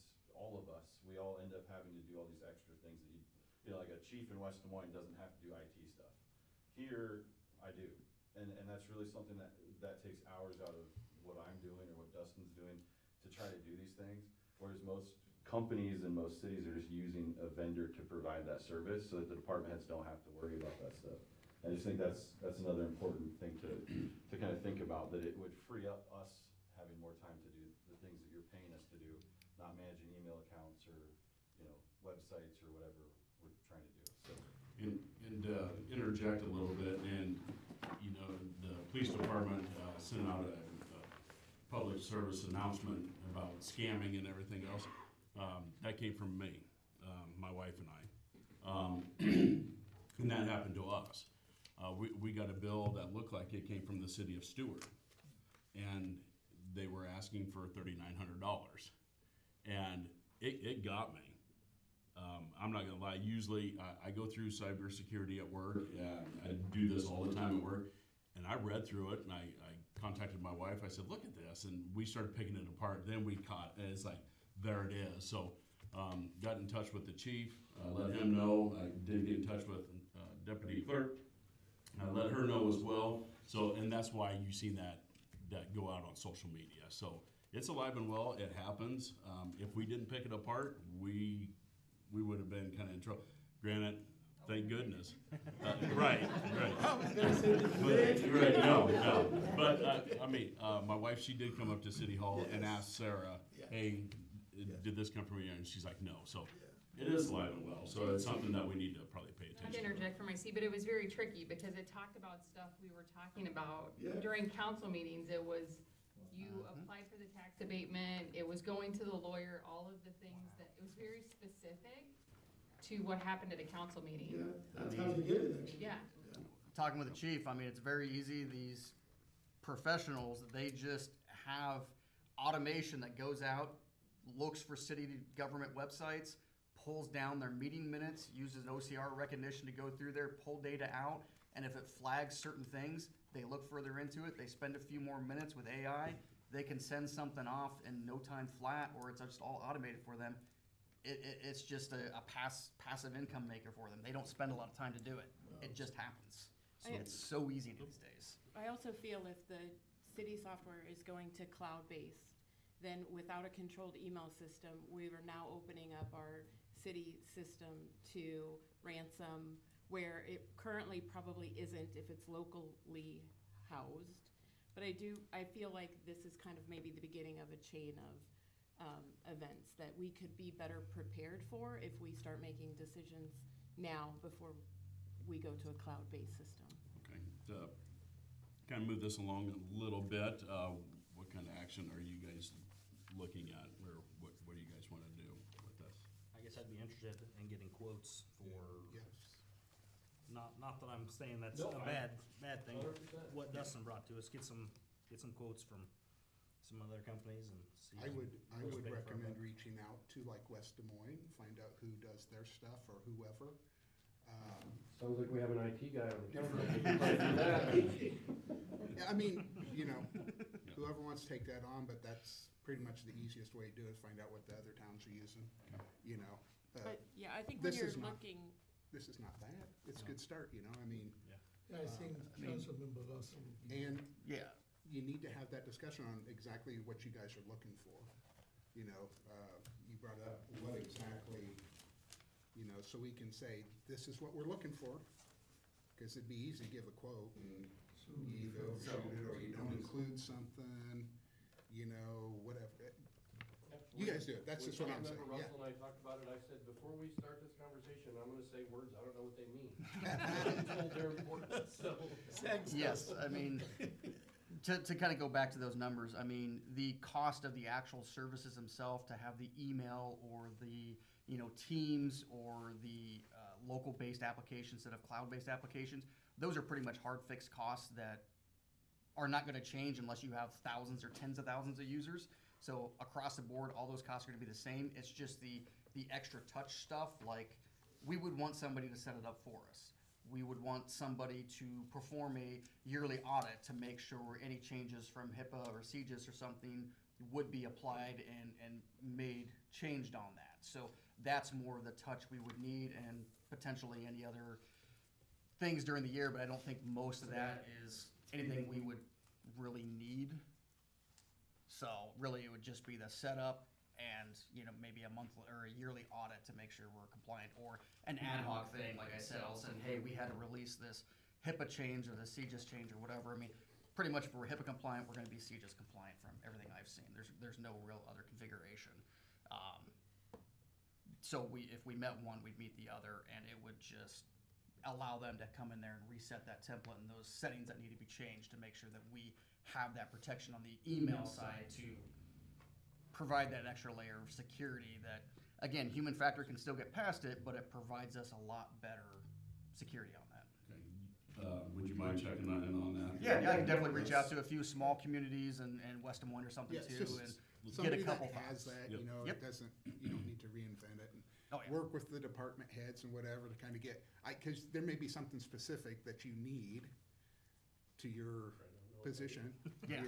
we all end up having to do all these extra things that you know, like a chief in West Des Moines doesn't have to do IT stuff. Here, I do, and that's really something that takes hours out of what I'm doing or what Dustin's doing to try to do these things, whereas most companies and most cities are just using a vendor to provide that service so that the department heads don't have to worry about that stuff. I just think that's another important thing to kind of think about, that it would free up us having more time to do the things that you're paying us to do, not managing email accounts or, you know, websites or whatever we're trying to do, so. And interject a little bit, and, you know, the police department sent out a public service announcement about scamming and everything else. That came from me, my wife and I. And that happened to us. We got a bill that looked like it came from the city of Stuart, and they were asking for $3,900. And it got me. I'm not gonna lie, usually I go through cybersecurity at work, and I do this all the time at work, and I read through it, and I contacted my wife, I said, look at this, and we started picking it apart, then we caught, and it's like, there it is. So, got in touch with the chief, let him know, I did get in touch with deputy clerk, I let her know as well, so, and that's why you seen that go out on social media. So, it's alive and well, it happens. If we didn't pick it apart, we would have been kind of in trouble. Granted, thank goodness. Right. Right, no. But, I mean, my wife, she did come up to City Hall and ask Sarah, hey, did this come from you? And she's like, no. So it is alive and well. So it's something that we need to probably pay Not attention to interject for my seat, but it was very tricky because it talked about stuff we were talking about during council meetings. It was, you applied for the tax abatement, it was going to the lawyer, all of the things that, it was very specific to what happened at a council meeting. Yeah, that's how you get it, actually. Yeah. Talking with the chief, I mean, it's very easy. These professionals, they just have automation that goes out, looks for city government websites, pulls down their meeting minutes, uses OCR recognition to go through there, pull data out, and if it flags certain things, they look further into it, they spend a few more minutes with AI, they can send something off in no time flat, or it's just all automated for them. It's just a passive income maker for them. They don't spend a lot of time to do it. It just happens. So it's so easy these days. I also feel if the city software is going to cloud-based, then without a controlled email system, we are now opening up our city system to ransom, where it currently probably isn't if it's locally housed. But I feel like this is kind of maybe the beginning of a chain of events that we could be better prepared for if we start making decisions now before we go to a cloud-based system. Okay, kind of move this along a little bit. What kind of action are you guys looking at, or what do you guys want to do with this? I guess I'd be interested in getting quotes for, Yes. not that I'm saying that's No, a bad thing. 100%. What Dustin brought to us, get some quotes from some other companies and see. I would what's big for our recommend buck. reaching out to like West Des Moines, find out who does their stuff or whoever. Sounds like we have an IT guy on the camera. We can probably do that. I mean, you know, whoever wants to take that on, but that's pretty much the easiest way to do it, is find out what the other towns are using, you know. But, yeah, I think when this you're is not- looking, This is not bad. It's a good start, you know, I mean, Yeah, I think Councilmember Lawson would be. and Yeah. you need to have that discussion on exactly what you guys are looking for. You know, you brought up what exactly, you know, so we can say, this is what we're looking for. Cause it'd be easy to give a quote and you either overshoot it or you don't include something, you know, whatever. You guys do it, that's just what I'm saying, When yeah. Russell and I talked about it, I said, before we start this conversation, I'm gonna say words, I don't know what they mean. I'm told they're important, so. Yes, I mean, to kind of go back to those numbers, I mean, the cost of the actual services themselves, to have the email or the, you know, Teams or the local-based applications instead of cloud-based applications, those are pretty much hard fixed costs that are not gonna change unless you have thousands or tens of thousands of users. So across the board, all those costs are gonna be the same. It's just the extra touch stuff, like, we would want somebody to set it up for us. We would want somebody to perform a yearly audit to make sure any changes from HIPAA or CGIS or something would be applied and changed on that. So that's more of the touch we would need, and potentially any other things during the year, but I don't think most of that is anything we would really need. So really, it would just be the setup and, maybe a monthly or a yearly audit to make sure we're compliant, or an ad hoc thing, like I said, all of a sudden, hey, we had to release this HIPAA change or the CGIS change or whatever. I mean, pretty much if we're HIPAA compliant, we're gonna be CGIS compliant from everything I've seen. There's no real other configuration. So if we met one, we'd meet the other, and it would just allow them to come in there and reset that template and those settings that need to be changed to make sure that we have that protection on the email side to provide that extra layer of security that, again, human factor can still get past it, but it provides us a lot better security on that. Okay. Would you mind checking in on that? Yeah, I can definitely reach out to a few small communities and West Des Moines or something Yeah, too, just and get a somebody couple that has thoughts. that, Yep. Yep. it doesn't, you don't need to reinvent it. And Oh, yeah. work with the department heads and whatever to kind of get, because there may be something specific that you need to your position, Yeah.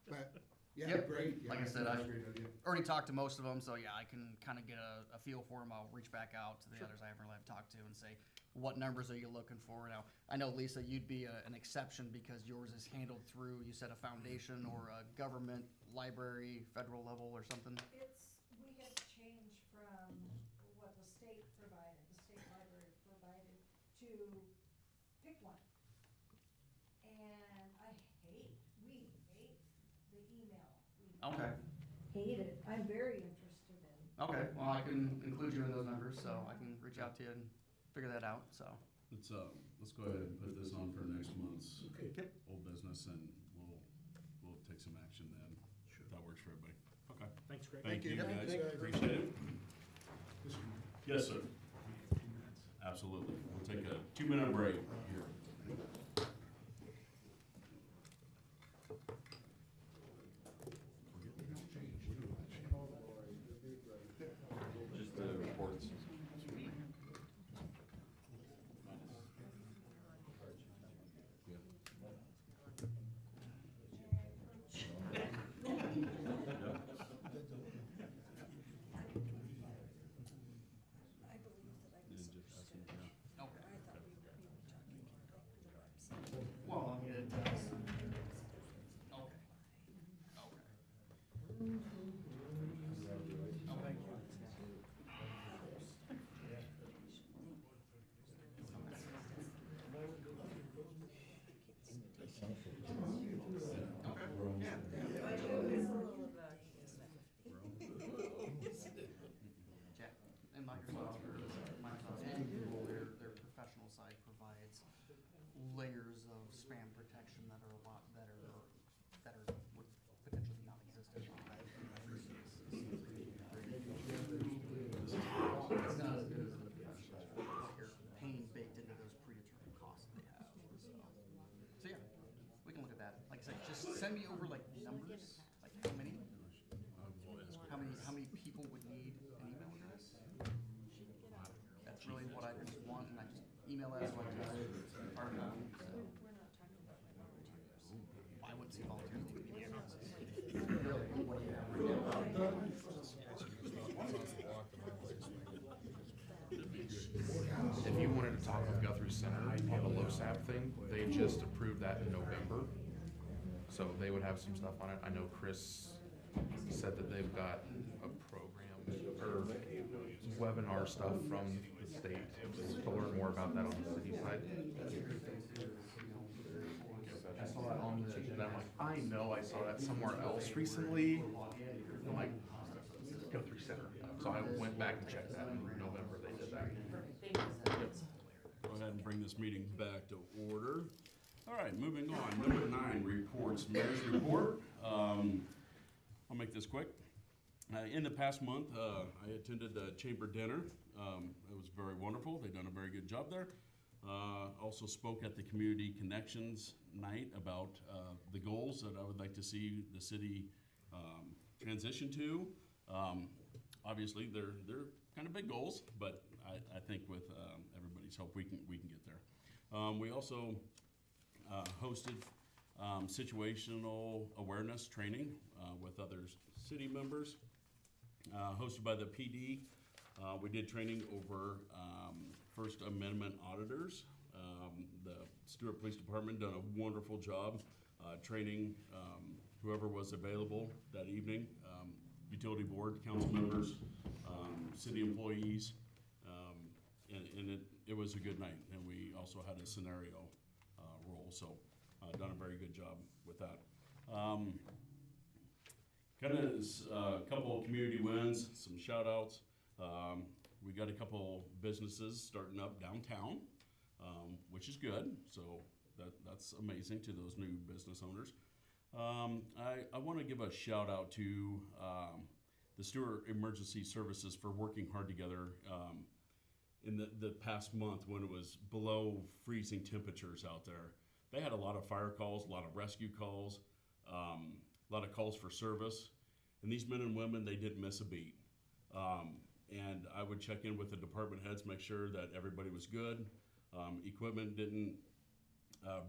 But, yeah, Yep. great. Yeah, Like I said, that's I a great idea. already talked to most of them, so yeah, I can kind of get a feel for them. I'll reach back out to the others I haven't really talked to and say, what numbers are you looking for? Now, I know, Lisa, you'd be an exception because yours is handled through, you said, a foundation or a government, library, federal level or something? We had to change from what the state provided, the state library provided, to pick one. And we hate the email. Okay. Hate it. I'm very interested in. Okay, well, I can include you in those numbers, so I can reach out to you and figure that out, so. Let's go ahead and put this on for next month's Yep. old business, and we'll take some action then. Sure. That works for everybody. Okay. Thanks, Greg. Thank you, Yep. guys. Thank you. Appreciate it. Yes, sir. Absolutely. We'll take a 2-minute break here. Just the reports. I believe that I And was. just ask them, yeah. Okay. I thought we were talking about the website. Well, I mean, it does. Okay. Okay. Okay. Jack, and Microsoft, and Google, their professional side provides layers of spam protection that are a lot better, or that are, would potentially not exist in that. It's not as good as the professional, you're paying baked into those predetermined costs that they have, so. So yeah, we can look at that. Like I said, just send me over like numbers, like how many people would need an email address? That's really what I just want, and I just email that as like hard copy, so. We're not talking about my volunteers. I wouldn't see volunteers need media addresses. Really, what do you have right now? If you wanted to talk with Guthrie Center on the LoSAP thing, they just approved that in November. So they would have some stuff on it. I know Chris said that they've got a program or webinar stuff from the state to learn more about that on the city side. I saw that on the, and I'm like, I know I saw that somewhere else recently. I'm like, Guthrie Center. So I went back and checked that in November, they did that. Go ahead and bring this meeting back to order. All right, moving on. Number 9, reports. Mayor's report. I'll make this quick. In the past month, I attended the chamber dinner. It was very wonderful. They've done a very good job there. Also spoke at the Community Connections Night about the goals that I would like to see the city transition to. Obviously, they're kind of big goals, but I think with everybody's help, we can get there. We also hosted situational awareness training with other city members, hosted by the PD. We did training over First Amendment auditors. The Stuart Police Department done a wonderful job training whoever was available that evening, utility board, council members, city employees, and it was a good night. And we also had a scenario role, so done a very good job with that. Kind of a couple of community wins, some shout outs. We got a couple businesses starting up downtown, which is good. So that's amazing to those new business owners. I want to give a shout out to the Stuart Emergency Services for working hard together in the past month when it was below freezing temperatures out there. They had a lot of fire calls, a lot of rescue calls, a lot of calls for service. And these men and women, they didn't miss a beat. And I would check in with the department heads, make sure that everybody was good. Equipment didn't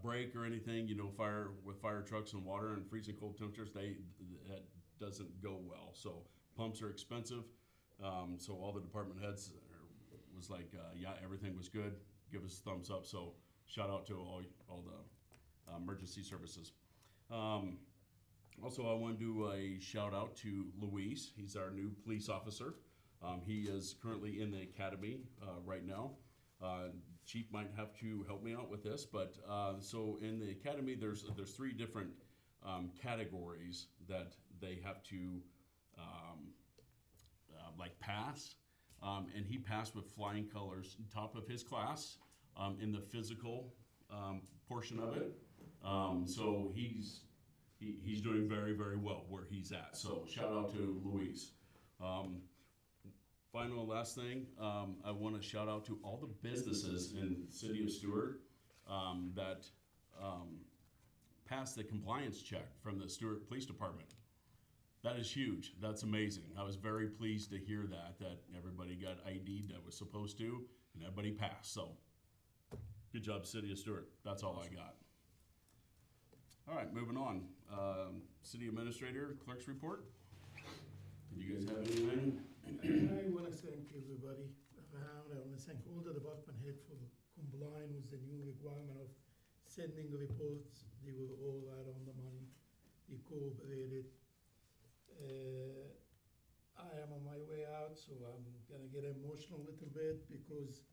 break or anything. You know, with fire trucks and water and freezing cold temperatures, that doesn't go well. So pumps are expensive. So all the department heads was like, yeah, everything was good. Give us a thumbs up. So shout out to all the emergency services. Also, I want to do a shout out to Luis. He's our new police officer. He is currently in the academy right now. Chief might have to help me out with this, but so in the academy, there's 3 different categories that they have to like pass, and he passed with flying colors, top of his class in the physical portion of it. So he's doing very, very well where he's at. So shout out to Luis. Final last thing, I want to shout out to all the businesses in the city of Stuart that passed the compliance check from the Stuart Police Department. That is huge. That's amazing. I was very pleased to hear that everybody got ID'd that was supposed to, and everybody passed. So good job, city of Stuart. That's all I got. All right, moving on. City Administrator, Clerk's Report. Did you guys have anything? I want to thank everybody around. I want to thank all the department head for complying with the new requirement of sending reports. They were all right on the money. They cooperated. I am on my way out, so I'm gonna get emotional a little bit because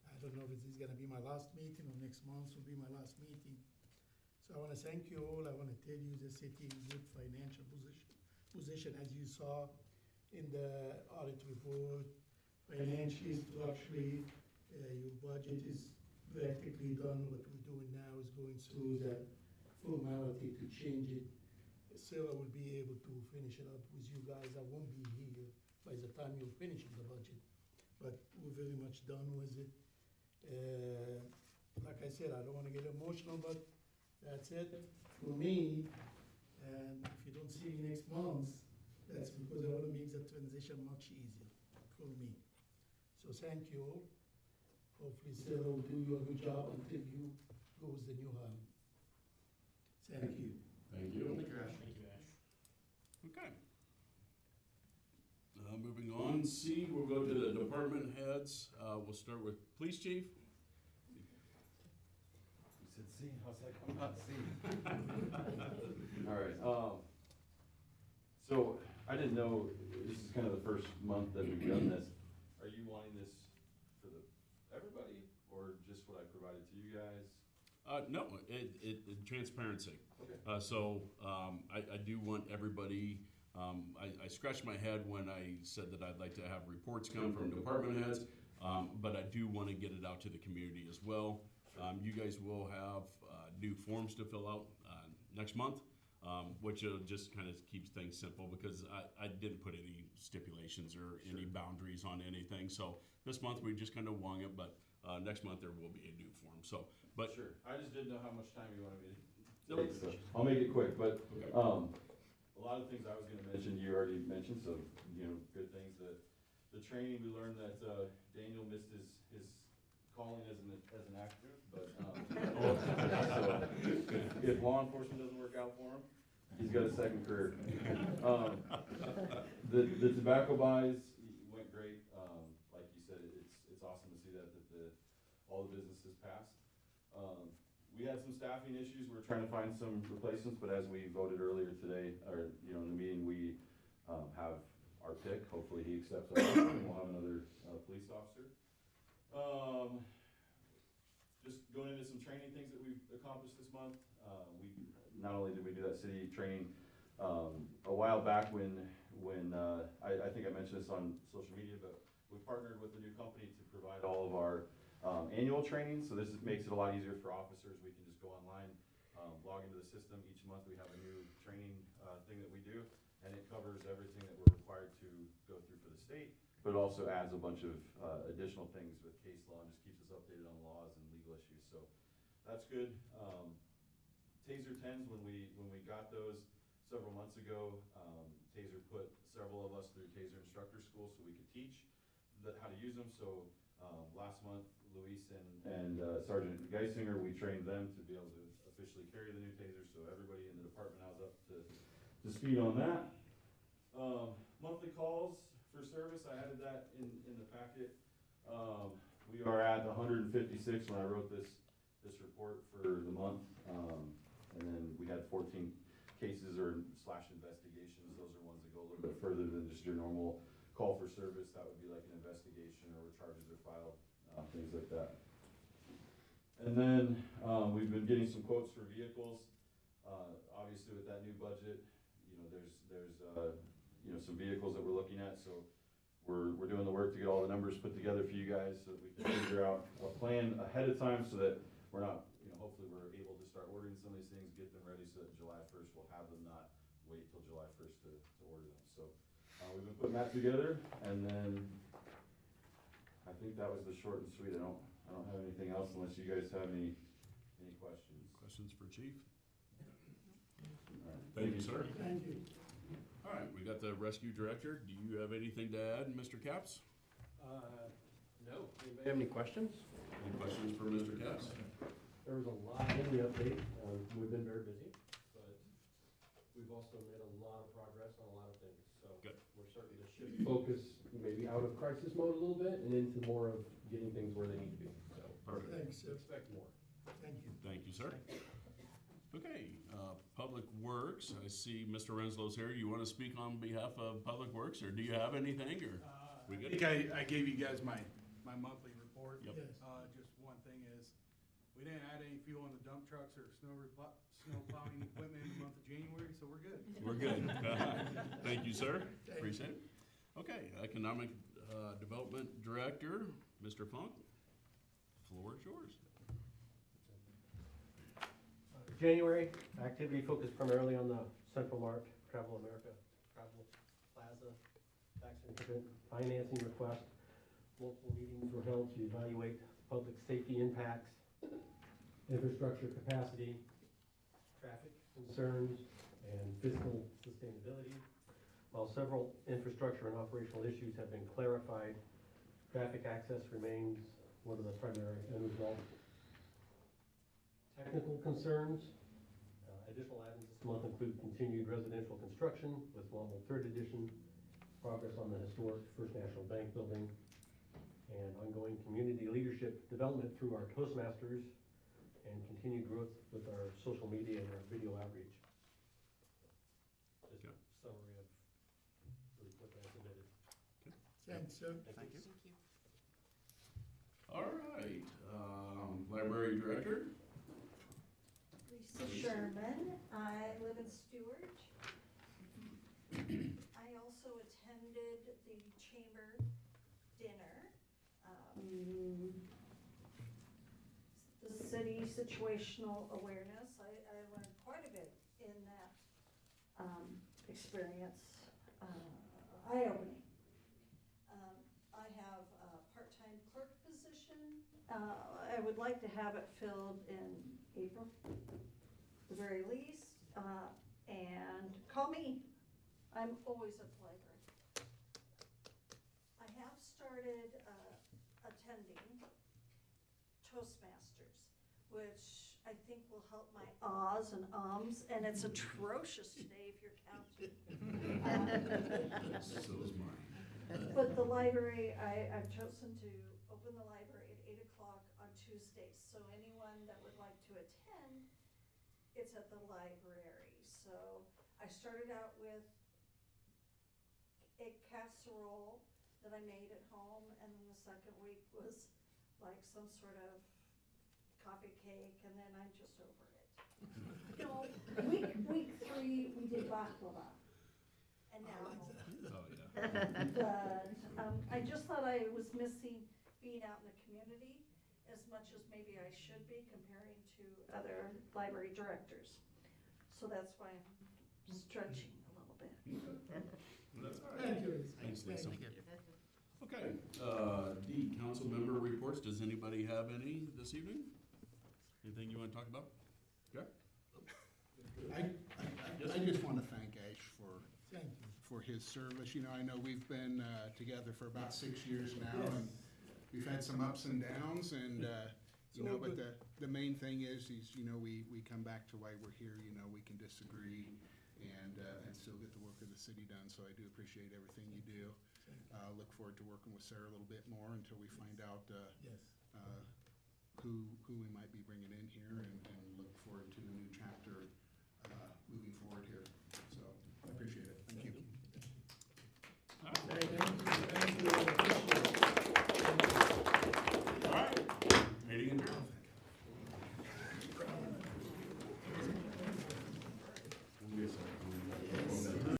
I don't know if this is gonna be my last meeting or next month will be my last meeting. So I want to thank you all. I want to tell you the city is in good financial position as you saw in the audit report. Financially, structurally, your budget is practically done. What we're doing now is going through the formality to change it. Sarah will be able to finish it up with you guys. I won't be here by the time you're finishing the budget, but we're very much done with it. Like I said, I don't want to get emotional, but that's it for me. And if you don't see me next month, that's because I want to make the transition much easier for me. So thank you all. Hopefully Sarah will do you a good job until you go with the new hire. Thank you. Thank you. Thank you, Ash. Okay. Moving on, C, we'll go to the department heads. We'll start with Police Chief. You said C, how's that come out C? All right, so I didn't know, this is kind of the first month that we've done this. Are you wanting this for everybody, or just what I provided to you guys? No, transparency. Okay. So I do want everybody, I scratched my head when I said that I'd like to have reports come from department heads, but I do want to get it out to the community as well. You guys will have new forms to fill out next month, which just kind of keeps things simple because I didn't put any stipulations or any boundaries on anything. So this month we just kind of wung it, but next month there will be a new form. So, but sure, I just didn't know how much time you wanted me to Nope. take, so I'll make it quick, but, Okay. a lot of things I was gonna mention, you already mentioned, so, good things. The training, we learned that, Daniel missed his calling as an actor, but, so, if law enforcement doesn't work out for him, he's got a second career. The tobacco buys went great. we had some staffing issues, we're trying to find some replacements, but as we voted earlier today, or, you know, in the meeting, we, have our pick, hopefully he accepts our offer, and we'll have another, police officer. Just going into some training things that we've accomplished this month, not only did we do that city training, a while back when, I think I mentioned this on social media, but we partnered with a new company to provide all of our, annual training, so this makes it a lot easier for officers. We can just go online, log into the system. Each month we have a new training thing that we do, and it covers everything that we're required to go through for the state, but it also adds a bunch of additional things with case law and just keeps us updated on laws and legal issues, so that's good. Taser 10s, when we got those several months ago, Taser put several of us through Taser instructor school so we could teach how to use them. So last month, Luis and Sergeant Geisinger, we trained them to be able to officially carry the new Taser, so everybody in the department now is up to speed on that. Monthly calls for service, I added that in the packet. We are at 156 when I wrote this report for the month, and then we had 14 cases or / investigations. Those are ones that go a little bit further than just your normal call for service. That would be like an investigation or where charges are filed, things like that. And then we've been getting some quotes for vehicles. Obviously with that new budget, you know, there's you know, some vehicles that we're looking at, so we're doing the work to get all the numbers put together for you guys so that we can figure out a plan ahead of time so that we're not, you know, hopefully we're able to start ordering some of these things, get them ready so that July 1st we'll have them, not wait till July 1st to order them. So we've been putting that together, and then I think that was the short and sweet. I don't have anything else unless you guys have any questions. Questions for Chief? All right. Thank you, sir. Thank you. All right, we got the rescue director. Do you have anything to add, Mr. Capps? No. Anybody have any questions? Any questions for Mr. Capps? There was a lot in the update. We've been very busy, but we've also made a lot of progress on a lot of things. So Good. We're starting to shift focus maybe out of crisis mode a little bit and into more of getting things where they need to be. So Perfect. Thanks, sir. expect more. Thank you. Thank you, sir. Okay, Public Works, I see Mr. Renslow's here. You want to speak on behalf of Public Works, or do you have anything, or? We I good? think I gave you guys my monthly report. Yep. Yes. Just one thing is, we didn't add any fuel in the dump trucks or snow plowing equipment in the month of January, so we're good. We're good. Thank you, sir. Appreciate it. Okay, Economic Development Director, Mr. Funk, floor is yours. January, activity focused primarily on the Central Mart, Travel America, Travel Plaza, tax increment financing request. Multiple meetings were held to evaluate public safety impacts, infrastructure capacity, traffic concerns, and fiscal sustainability. While several infrastructure and operational issues have been clarified, traffic access remains one of the primary end results. Technical concerns. Additional items this month include continued residential construction with Longville 3rd Edition, progress on the historic First National Bank building, and ongoing community leadership development through our Toastmasters, and continued growth with our social media and our video outreach. Just a summary of really what I submitted. Thanks, sir. Thank you. All right, Library Director. Lisa Sherman, I live in Stuart. I also attended the chamber dinner. The city situational awareness, I learned quite a bit in that experience, eye-opening. I have a part-time clerk position. I would like to have it filled in April, the very least, and call me. I'm always at the library. I have started attending Toastmasters, which I think will help my ahs and ums, and it's atrocious today if you're counting. So is mine. But the library, I've chosen to open the library at 8 o'clock on Tuesdays. So anyone that would like to attend, it's at the library. So I started out with a casserole that I made at home, and then the second week was like some sort of coffee cake, and then I'm just over it. No, week 3, we did baklava. And now, Oh, yeah. but, I just thought I was missing being out in the community as much as maybe I should be comparing to other library directors. So that's why I'm stretching a little bit. That's all right. Thank you. Thanks, Lisa. Okay, D, council member reports. Does anybody have any this evening? Anything you want to talk about? Okay. I just want to thank Ash Thank you. for his service. You know, I know we've been together for about 6 years now, and we've had some ups and downs, and, you know, but the main thing is, you know, we come back to why we're here. You know, we can disagree and still get the work of the city done, so I do appreciate everything you do. Look forward to working with Sarah a little bit more until we find out Yes. who we might be